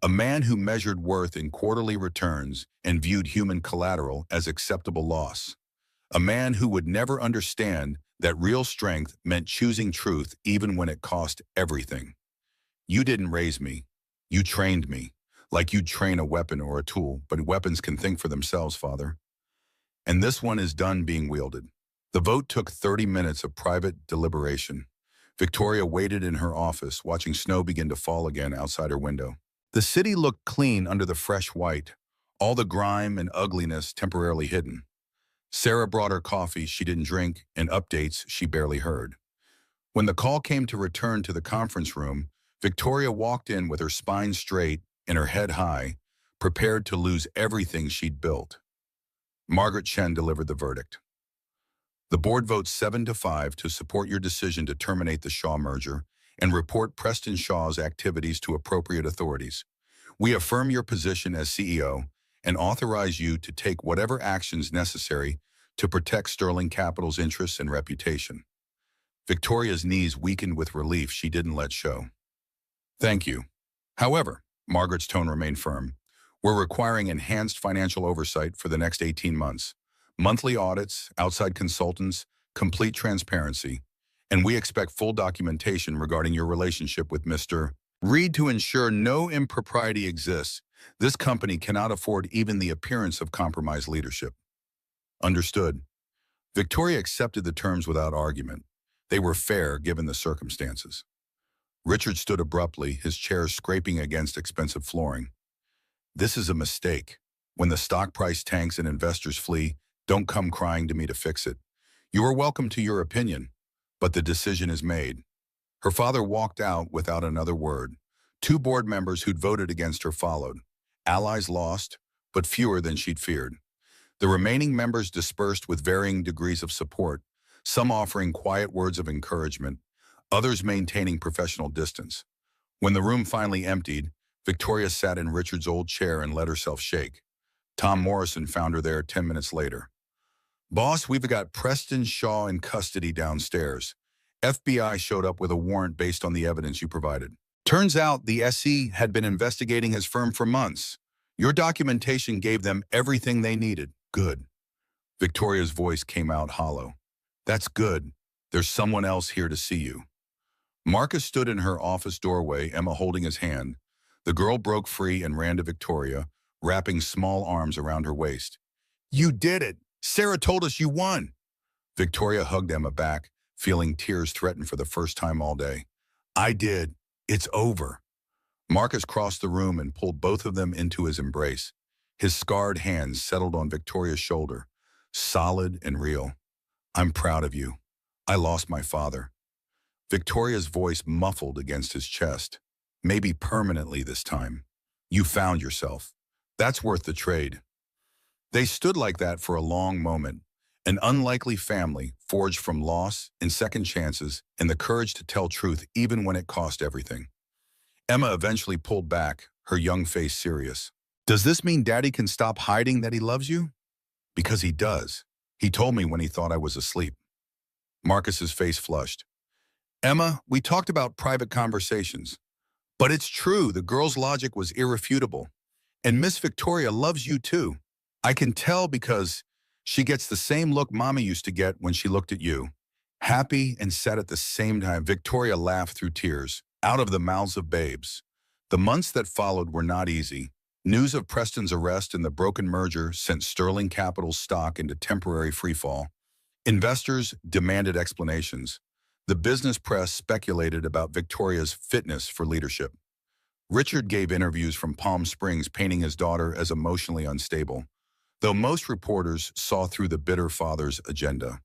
A man who measured worth in quarterly returns and viewed human collateral as acceptable loss. A man who would never understand that real strength meant choosing truth even when it cost everything. You didn't raise me. You trained me, like you'd train a weapon or a tool, but weapons can think for themselves, Father. And this one is done being wielded. The vote took 30 minutes of private deliberation. Victoria waited in her office, watching snow begin to fall again outside her window. The city looked clean under the fresh white, all the grime and ugliness temporarily hidden. Sarah brought her coffee she didn't drink and updates she barely heard. When the call came to return to the conference room, Victoria walked in with her spine straight and her head high, prepared to lose everything she'd built. Margaret Chen delivered the verdict. The board votes 7-5 to support your decision to terminate the Shaw merger and report Preston Shaw's activities to appropriate authorities. We affirm your position as CEO and authorize you to take whatever actions necessary to protect Sterling Capital's interests and reputation. Victoria's knees weakened with relief she didn't let show. Thank you. However, Margaret's tone remained firm. We're requiring enhanced financial oversight for the next 18 months. Monthly audits, outside consultants, complete transparency, and we expect full documentation regarding your relationship with Mr. Reed to ensure no impropriety exists. This company cannot afford even the appearance of compromised leadership. Understood. Victoria accepted the terms without argument. They were fair given the circumstances. Richard stood abruptly, his chair scraping against expensive flooring. This is a mistake. When the stock price tanks and investors flee, don't come crying to me to fix it. You are welcome to your opinion, but the decision is made. Her father walked out without another word. Two board members who'd voted against her followed. Allies lost, but fewer than she'd feared. The remaining members dispersed with varying degrees of support, some offering quiet words of encouragement, others maintaining professional distance. When the room finally emptied, Victoria sat in Richard's old chair and let herself shake. Tom Morrison found her there 10 minutes later. "Boss, we've got Preston Shaw in custody downstairs. FBI showed up with a warrant based on the evidence you provided. Turns out the SE had been investigating his firm for months. Your documentation gave them everything they needed." "Good." Victoria's voice came out hollow. "That's good. There's someone else here to see you." Marcus stood in her office doorway, Emma holding his hand. The girl broke free and ran to Victoria, wrapping small arms around her waist. "You did it! Sarah told us you won!" Victoria hugged Emma back, feeling tears threaten for the first time all day. "I did. It's over." Marcus crossed the room and pulled both of them into his embrace. His scarred hands settled on Victoria's shoulder, solid and real. "I'm proud of you. I lost my father." Victoria's voice muffled against his chest. "Maybe permanently this time. You found yourself. That's worth the trade." They stood like that for a long moment, an unlikely family forged from loss and second chances and the courage to tell truth even when it cost everything. Emma eventually pulled back, her young face serious. "Does this mean Daddy can stop hiding that he loves you?" "Because he does. He told me when he thought I was asleep." Marcus's face flushed. "Emma, we talked about private conversations. But it's true, the girl's logic was irrefutable. And Miss Victoria loves you too. I can tell because she gets the same look Mama used to get when she looked at you. Happy and sad at the same time." Victoria laughed through tears, out of the mouths of babes. The months that followed were not easy. News of Preston's arrest and the broken merger sent Sterling Capital's stock into temporary freefall. Investors demanded explanations. The business press speculated about Victoria's fitness for leadership. Richard gave interviews from Palm Springs painting his daughter as emotionally unstable, though most reporters saw through the bitter father's agenda.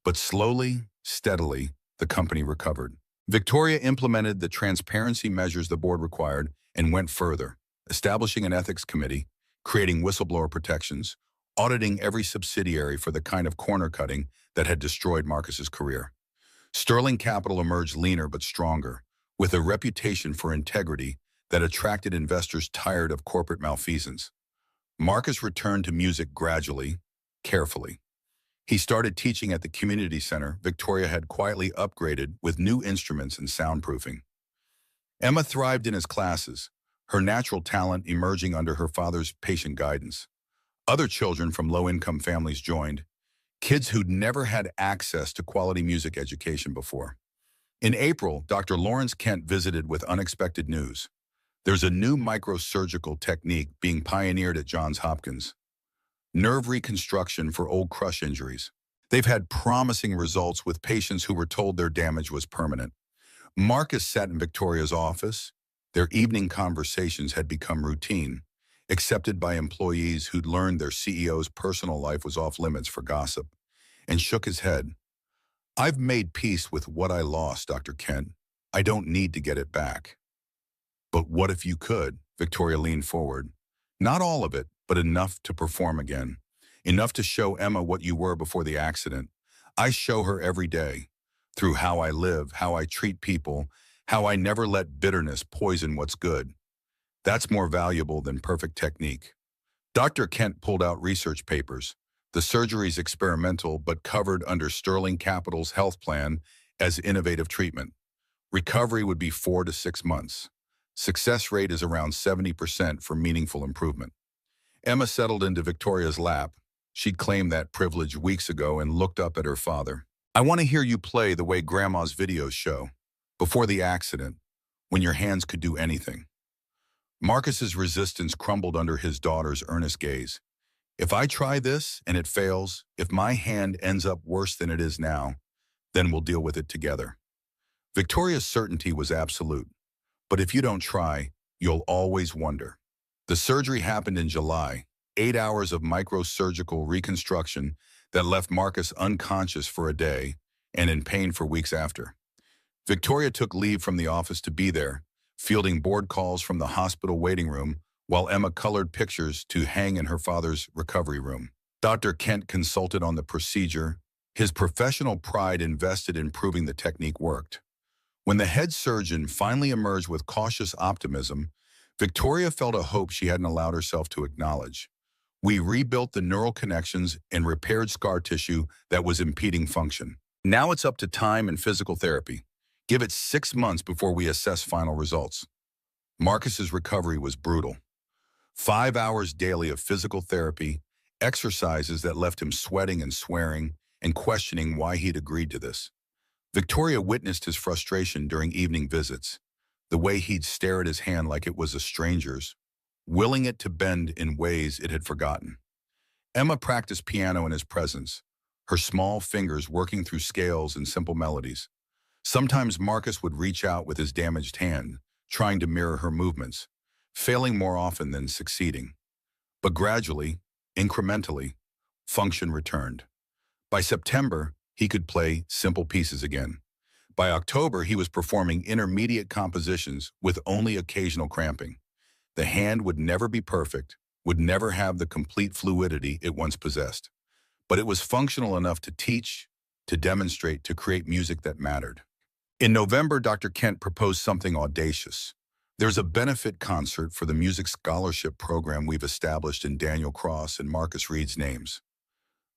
But slowly, steadily, the company recovered. Victoria implemented the transparency measures the board required and went further, establishing an ethics committee, creating whistleblower protections, auditing every subsidiary for the kind of corner cutting that had destroyed Marcus's career. Sterling Capital emerged leaner but stronger, with a reputation for integrity that attracted investors tired of corporate malfeasance. Marcus returned to music gradually, carefully. He started teaching at the community center Victoria had quietly upgraded with new instruments and soundproofing. Emma thrived in his classes, her natural talent emerging under her father's patient guidance. Other children from low-income families joined, kids who'd never had access to quality music education before. In April, Dr. Lawrence Kent visited with unexpected news. There's a new microsurgical technique being pioneered at Johns Hopkins. Nerve reconstruction for old crush injuries. They've had promising results with patients who were told their damage was permanent. Marcus sat in Victoria's office. Their evening conversations had become routine, accepted by employees who'd learned their CEO's personal life was off limits for gossip, and shook his head. "I've made peace with what I lost, Dr. Kent. I don't need to get it back." "But what if you could?" Victoria leaned forward. "Not all of it, but enough to perform again. Enough to show Emma what you were before the accident. I show her every day, through how I live, how I treat people, how I never let bitterness poison what's good. That's more valuable than perfect technique." Dr. Kent pulled out research papers. The surgery's experimental but covered under Sterling Capital's health plan as innovative treatment. Recovery would be 4 to 6 months. Success rate is around 70% for meaningful improvement. Emma settled into Victoria's lap. She'd claimed that privilege weeks ago and looked up at her father. "I want to hear you play the way Grandma's videos show, before the accident, when your hands could do anything." Marcus's resistance crumbled under his daughter's earnest gaze. "If I try this and it fails, if my hand ends up worse than it is now, then we'll deal with it together." Victoria's certainty was absolute. "But if you don't try, you'll always wonder." The surgery happened in July, 8 hours of microsurgical reconstruction that left Marcus unconscious for a day and in pain for weeks after. Victoria took leave from the office to be there, fielding board calls from the hospital waiting room while Emma colored pictures to hang in her father's recovery room. Dr. Kent consulted on the procedure, his professional pride invested in proving the technique worked. When the head surgeon finally emerged with cautious optimism, Victoria felt a hope she hadn't allowed herself to acknowledge. We rebuilt the neural connections and repaired scar tissue that was impeding function. Now it's up to time and physical therapy. Give it 6 months before we assess final results. Marcus's recovery was brutal. 5 hours daily of physical therapy, exercises that left him sweating and swearing and questioning why he'd agreed to this. Victoria witnessed his frustration during evening visits, the way he'd stare at his hand like it was a stranger's, willing it to bend in ways it had forgotten. Emma practiced piano in his presence, her small fingers working through scales and simple melodies. Sometimes Marcus would reach out with his damaged hand, trying to mirror her movements, failing more often than succeeding. But gradually, incrementally, function returned. By September, he could play simple pieces again. By October, he was performing intermediate compositions with only occasional cramping. The hand would never be perfect, would never have the complete fluidity it once possessed. But it was functional enough to teach, to demonstrate, to create music that mattered. In November, Dr. Kent proposed something audacious. There's a benefit concert for the music scholarship program we've established in Daniel Cross and Marcus Reed's names.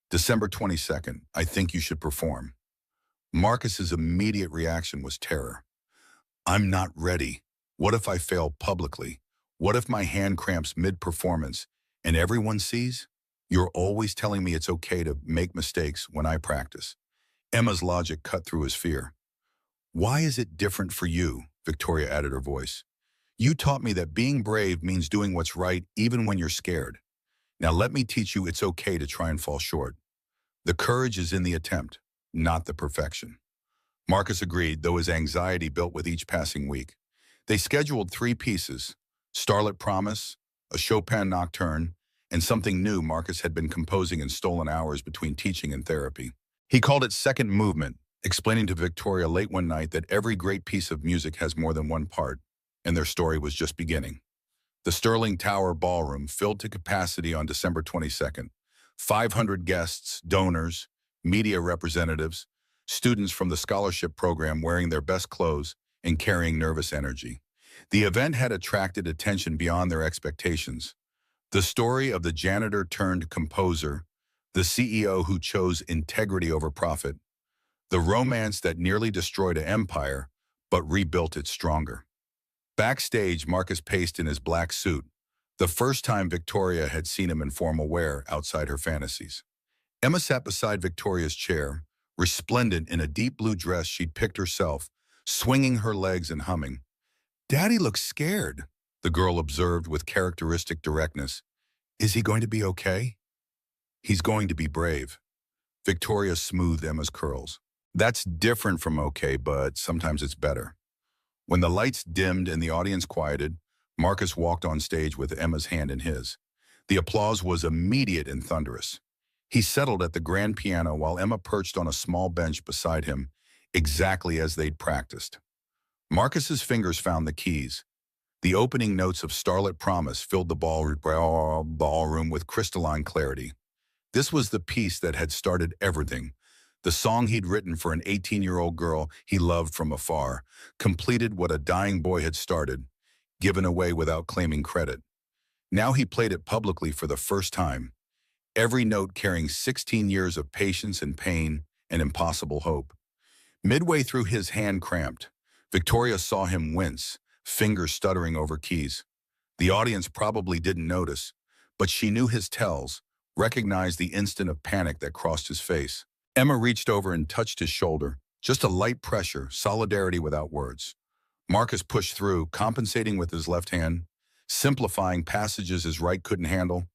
December 22nd, I think you should perform. Marcus's immediate reaction was terror. I'm not ready. What if I fail publicly? What if my hand cramps mid-performance and everyone sees? You're always telling me it's okay to make mistakes when I practice. Emma's logic cut through his fear. Why is it different for you? Victoria added her voice. You taught me that being brave means doing what's right even when you're scared. Now let me teach you it's okay to try and fall short. The courage is in the attempt, not the perfection. Marcus agreed, though his anxiety built with each passing week. They scheduled 3 pieces, Starlit Promise, a Chopin nocturne, and something new Marcus had been composing in stolen hours between teaching and therapy. He called it Second Movement, explaining to Victoria late one night that every great piece of music has more than one part, and their story was just beginning. The Sterling Tower Ballroom filled to capacity on December 22nd. 500 guests, donors, media representatives, students from the scholarship program wearing their best clothes and carrying nervous energy. The event had attracted attention beyond their expectations. The story of the janitor turned composer, the CEO who chose integrity over profit, the romance that nearly destroyed an empire but rebuilt it stronger. Backstage, Marcus paced in his black suit, the first time Victoria had seen him in formal wear outside her fantasies. Emma sat beside Victoria's chair, resplendent in a deep blue dress she'd picked herself, swinging her legs and humming. Daddy looks scared, the girl observed with characteristic directness. Is he going to be okay? He's going to be brave. Victoria smoothed Emma's curls. That's different from okay, but sometimes it's better. When the lights dimmed and the audience quieted, Marcus walked on stage with Emma's hand in his. The applause was immediate and thunderous. He settled at the grand piano while Emma perched on a small bench beside him, exactly as they'd practiced. Marcus's fingers found the keys. The opening notes of Starlit Promise filled the ballroom with crystalline clarity. This was the piece that had started everything. The song he'd written for an 18-year-old girl he loved from afar, completed what a dying boy had started, given away without claiming credit. Now he played it publicly for the first time, every note carrying 16 years of patience and pain and impossible hope. Midway through, his hand cramped. Victoria saw him wince, fingers stuttering over keys. The audience probably didn't notice, but she knew his tells, recognized the instant of panic that crossed his face. Emma reached over and touched his shoulder, just a light pressure, solidarity without words. Marcus pushed through, compensating with his left hand, simplifying passages his right couldn't handle,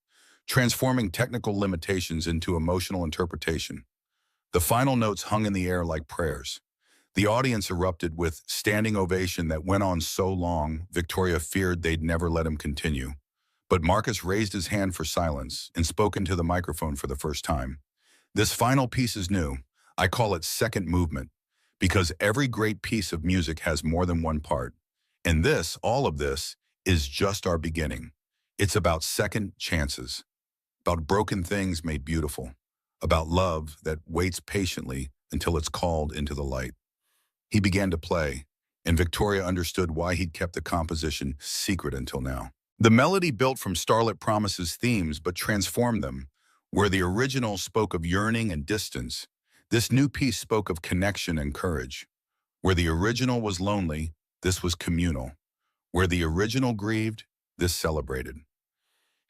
transforming technical limitations into emotional interpretation. The final notes hung in the air like prayers. The audience erupted with standing ovation that went on so long, Victoria feared they'd never let him continue. But Marcus raised his hand for silence and spoke into the microphone for the first time. This final piece is new. I call it second movement, because every great piece of music has more than one part. And this, all of this, is just our beginning. It's about second chances, about broken things made beautiful, about love that waits patiently until it's called into the light. He began to play, and Victoria understood why he'd kept the composition secret until now. The melody built from Starlit Promise's themes but transformed them. Where the original spoke of yearning and distance, this new piece spoke of connection and courage. Where the original was lonely, this was communal. Where the original grieved, this celebrated.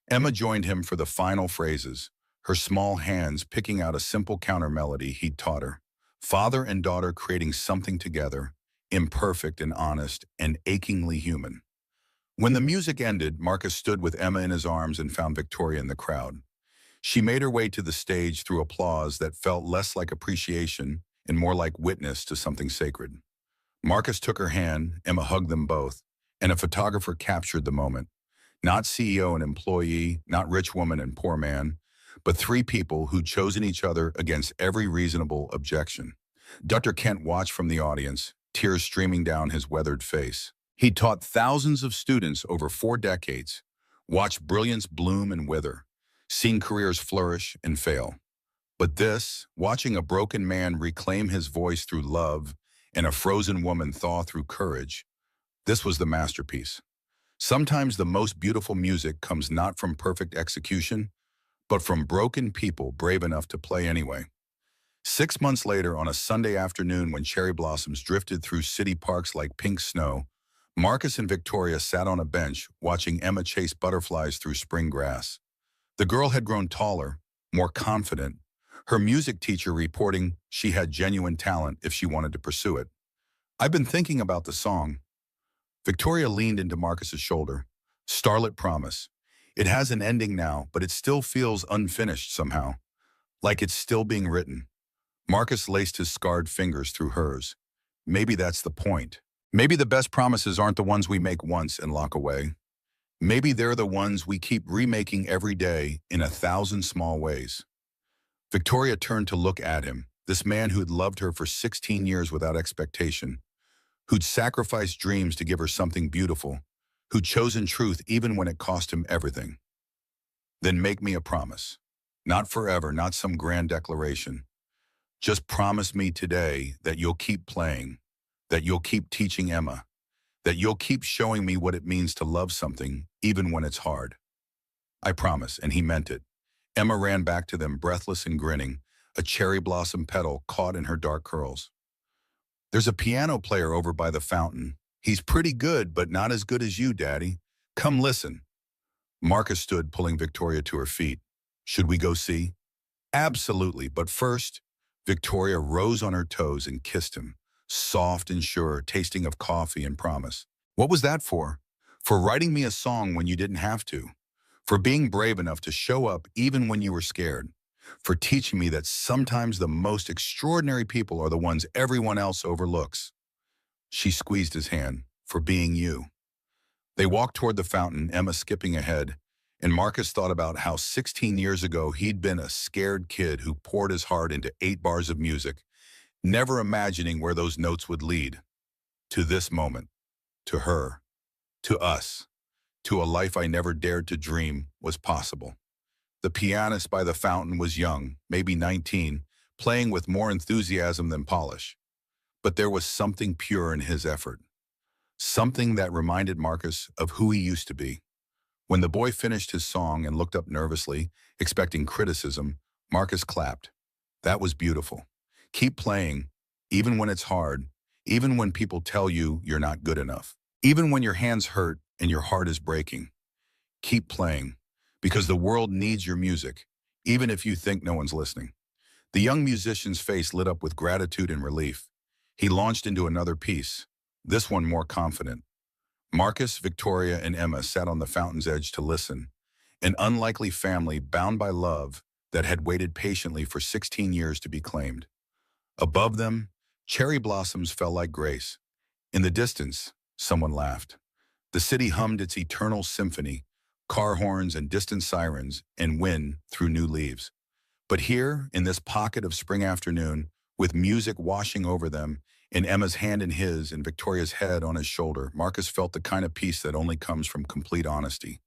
Emma joined him for the final phrases, her small hands picking out a simple counter melody he'd taught her. Father and daughter creating something together, imperfect and honest and achingly human. When the music ended, Marcus stood with Emma in his arms and found Victoria in the crowd. She made her way to the stage through applause that felt less like appreciation and more like witness to something sacred. Marcus took her hand, Emma hugged them both, and a photographer captured the moment. Not CEO and employee, not rich woman and poor man, but three people who'd chosen each other against every reasonable objection. Dr. Kent watched from the audience, tears streaming down his weathered face. He taught thousands of students over 4 decades, watched brilliance bloom and wither, seen careers flourish and fail. But this, watching a broken man reclaim his voice through love and a frozen woman thaw through courage, this was the masterpiece. Sometimes the most beautiful music comes not from perfect execution, but from broken people brave enough to play anyway. 6 months later, on a Sunday afternoon when cherry blossoms drifted through city parks like pink snow, Marcus and Victoria sat on a bench watching Emma chase butterflies through spring grass. The girl had grown taller, more confident, her music teacher reporting she had genuine talent if she wanted to pursue it. "I've been thinking about the song." Victoria leaned into Marcus's shoulder. "Starlit Promise. It has an ending now, but it still feels unfinished somehow, like it's still being written." Marcus laced his scarred fingers through hers. "Maybe that's the point. Maybe the best promises aren't the ones we make once and lock away. Maybe they're the ones we keep remaking every day in 1,000 small ways." Victoria turned to look at him, this man who'd loved her for 16 years without expectation, who'd sacrificed dreams to give her something beautiful, who'd chosen truth even when it cost him everything. "Then make me a promise. Not forever, not some grand declaration. Just promise me today that you'll keep playing, that you'll keep teaching Emma, that you'll keep showing me what it means to love something, even when it's hard." "I promise," and he meant it. Emma ran back to them, breathless and grinning, a cherry blossom petal caught in her dark curls. "There's a piano player over by the fountain. He's pretty good, but not as good as you, Daddy. Come listen." Marcus stood, pulling Victoria to her feet. "Should we go see?" "Absolutely, but first." Victoria rose on her toes and kissed him, soft and sure, tasting of coffee and promise. "What was that for?" "For writing me a song when you didn't have to. For being brave enough to show up even when you were scared. For teaching me that sometimes the most extraordinary people are the ones everyone else overlooks." She squeezed his hand. "For being you." They walked toward the fountain, Emma skipping ahead, and Marcus thought about how 16 years ago he'd been a scared kid who poured his heart into 8 bars of music, never imagining where those notes would lead. To this moment, to her, to us, to a life I never dared to dream was possible. The pianist by the fountain was young, maybe 19, playing with more enthusiasm than polish. But there was something pure in his effort, something that reminded Marcus of who he used to be. When the boy finished his song and looked up nervously, expecting criticism, Marcus clapped. "That was beautiful. Keep playing, even when it's hard, even when people tell you you're not good enough, even when your hands hurt and your heart is breaking. Keep playing, because the world needs your music, even if you think no one's listening." The young musician's face lit up with gratitude and relief. He launched into another piece, this one more confident. Marcus, Victoria, and Emma sat on the fountain's edge to listen, an unlikely family bound by love that had waited patiently for 16 years to be claimed. Above them, cherry blossoms fell like grace. In the distance, someone laughed. The city hummed its eternal symphony, car horns and distant sirens, and wind through new leaves. But here, in this pocket of spring afternoon, with music washing over them, and Emma's hand in his and Victoria's head on his shoulder, Marcus felt the kind of peace that only comes from complete honesty.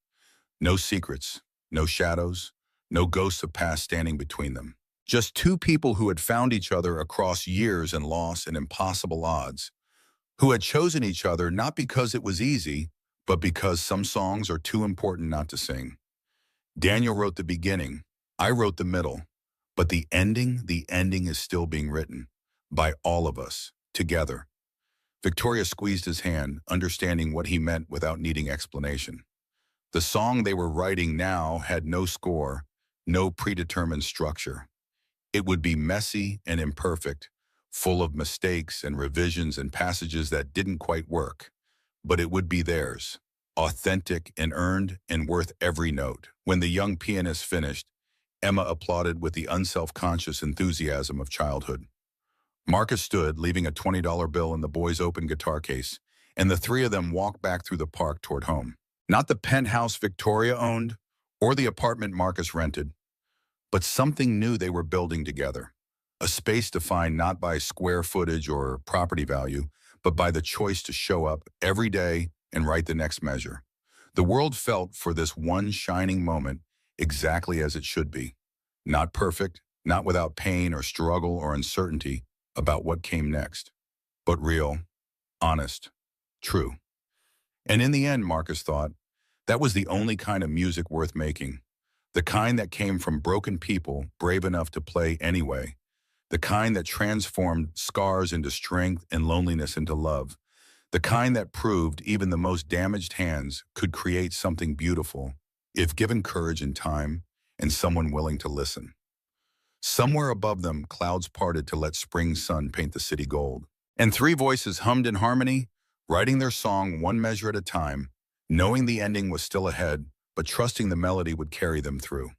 No secrets, no shadows, no ghosts of past standing between them. Just two people who had found each other across years and loss and impossible odds, who had chosen each other not because it was easy, but because some songs are too important not to sing. Daniel wrote the beginning, I wrote the middle, but the ending is still being written by all of us, together. Victoria squeezed his hand, understanding what he meant without needing explanation. The song they were writing now had no score, no predetermined structure. It would be messy and imperfect, full of mistakes and revisions and passages that didn't quite work. But it would be theirs, authentic and earned and worth every note. When the young pianist finished, Emma applauded with the unself-conscious enthusiasm of childhood. Marcus stood, leaving a $20 bill in the boy's open guitar case, and the three of them walked back through the park toward home. Not the penthouse Victoria owned, or the apartment Marcus rented, but something new they were building together. A space defined not by square footage or property value, but by the choice to show up every day and write the next measure. The world felt for this one shining moment exactly as it should be. Not perfect, not without pain or struggle or uncertainty about what came next, but real, honest, true. And in the end, Marcus thought, that was the only kind of music worth making. The kind that came from broken people brave enough to play anyway. The kind that transformed scars into strength and loneliness into love. The kind that proved even the most damaged hands could create something beautiful if given courage and time and someone willing to listen. Somewhere above them, clouds parted to let spring's sun paint the city gold. And three voices hummed in harmony, writing their song one measure at a time, knowing the ending was still ahead, but trusting the melody would carry them through.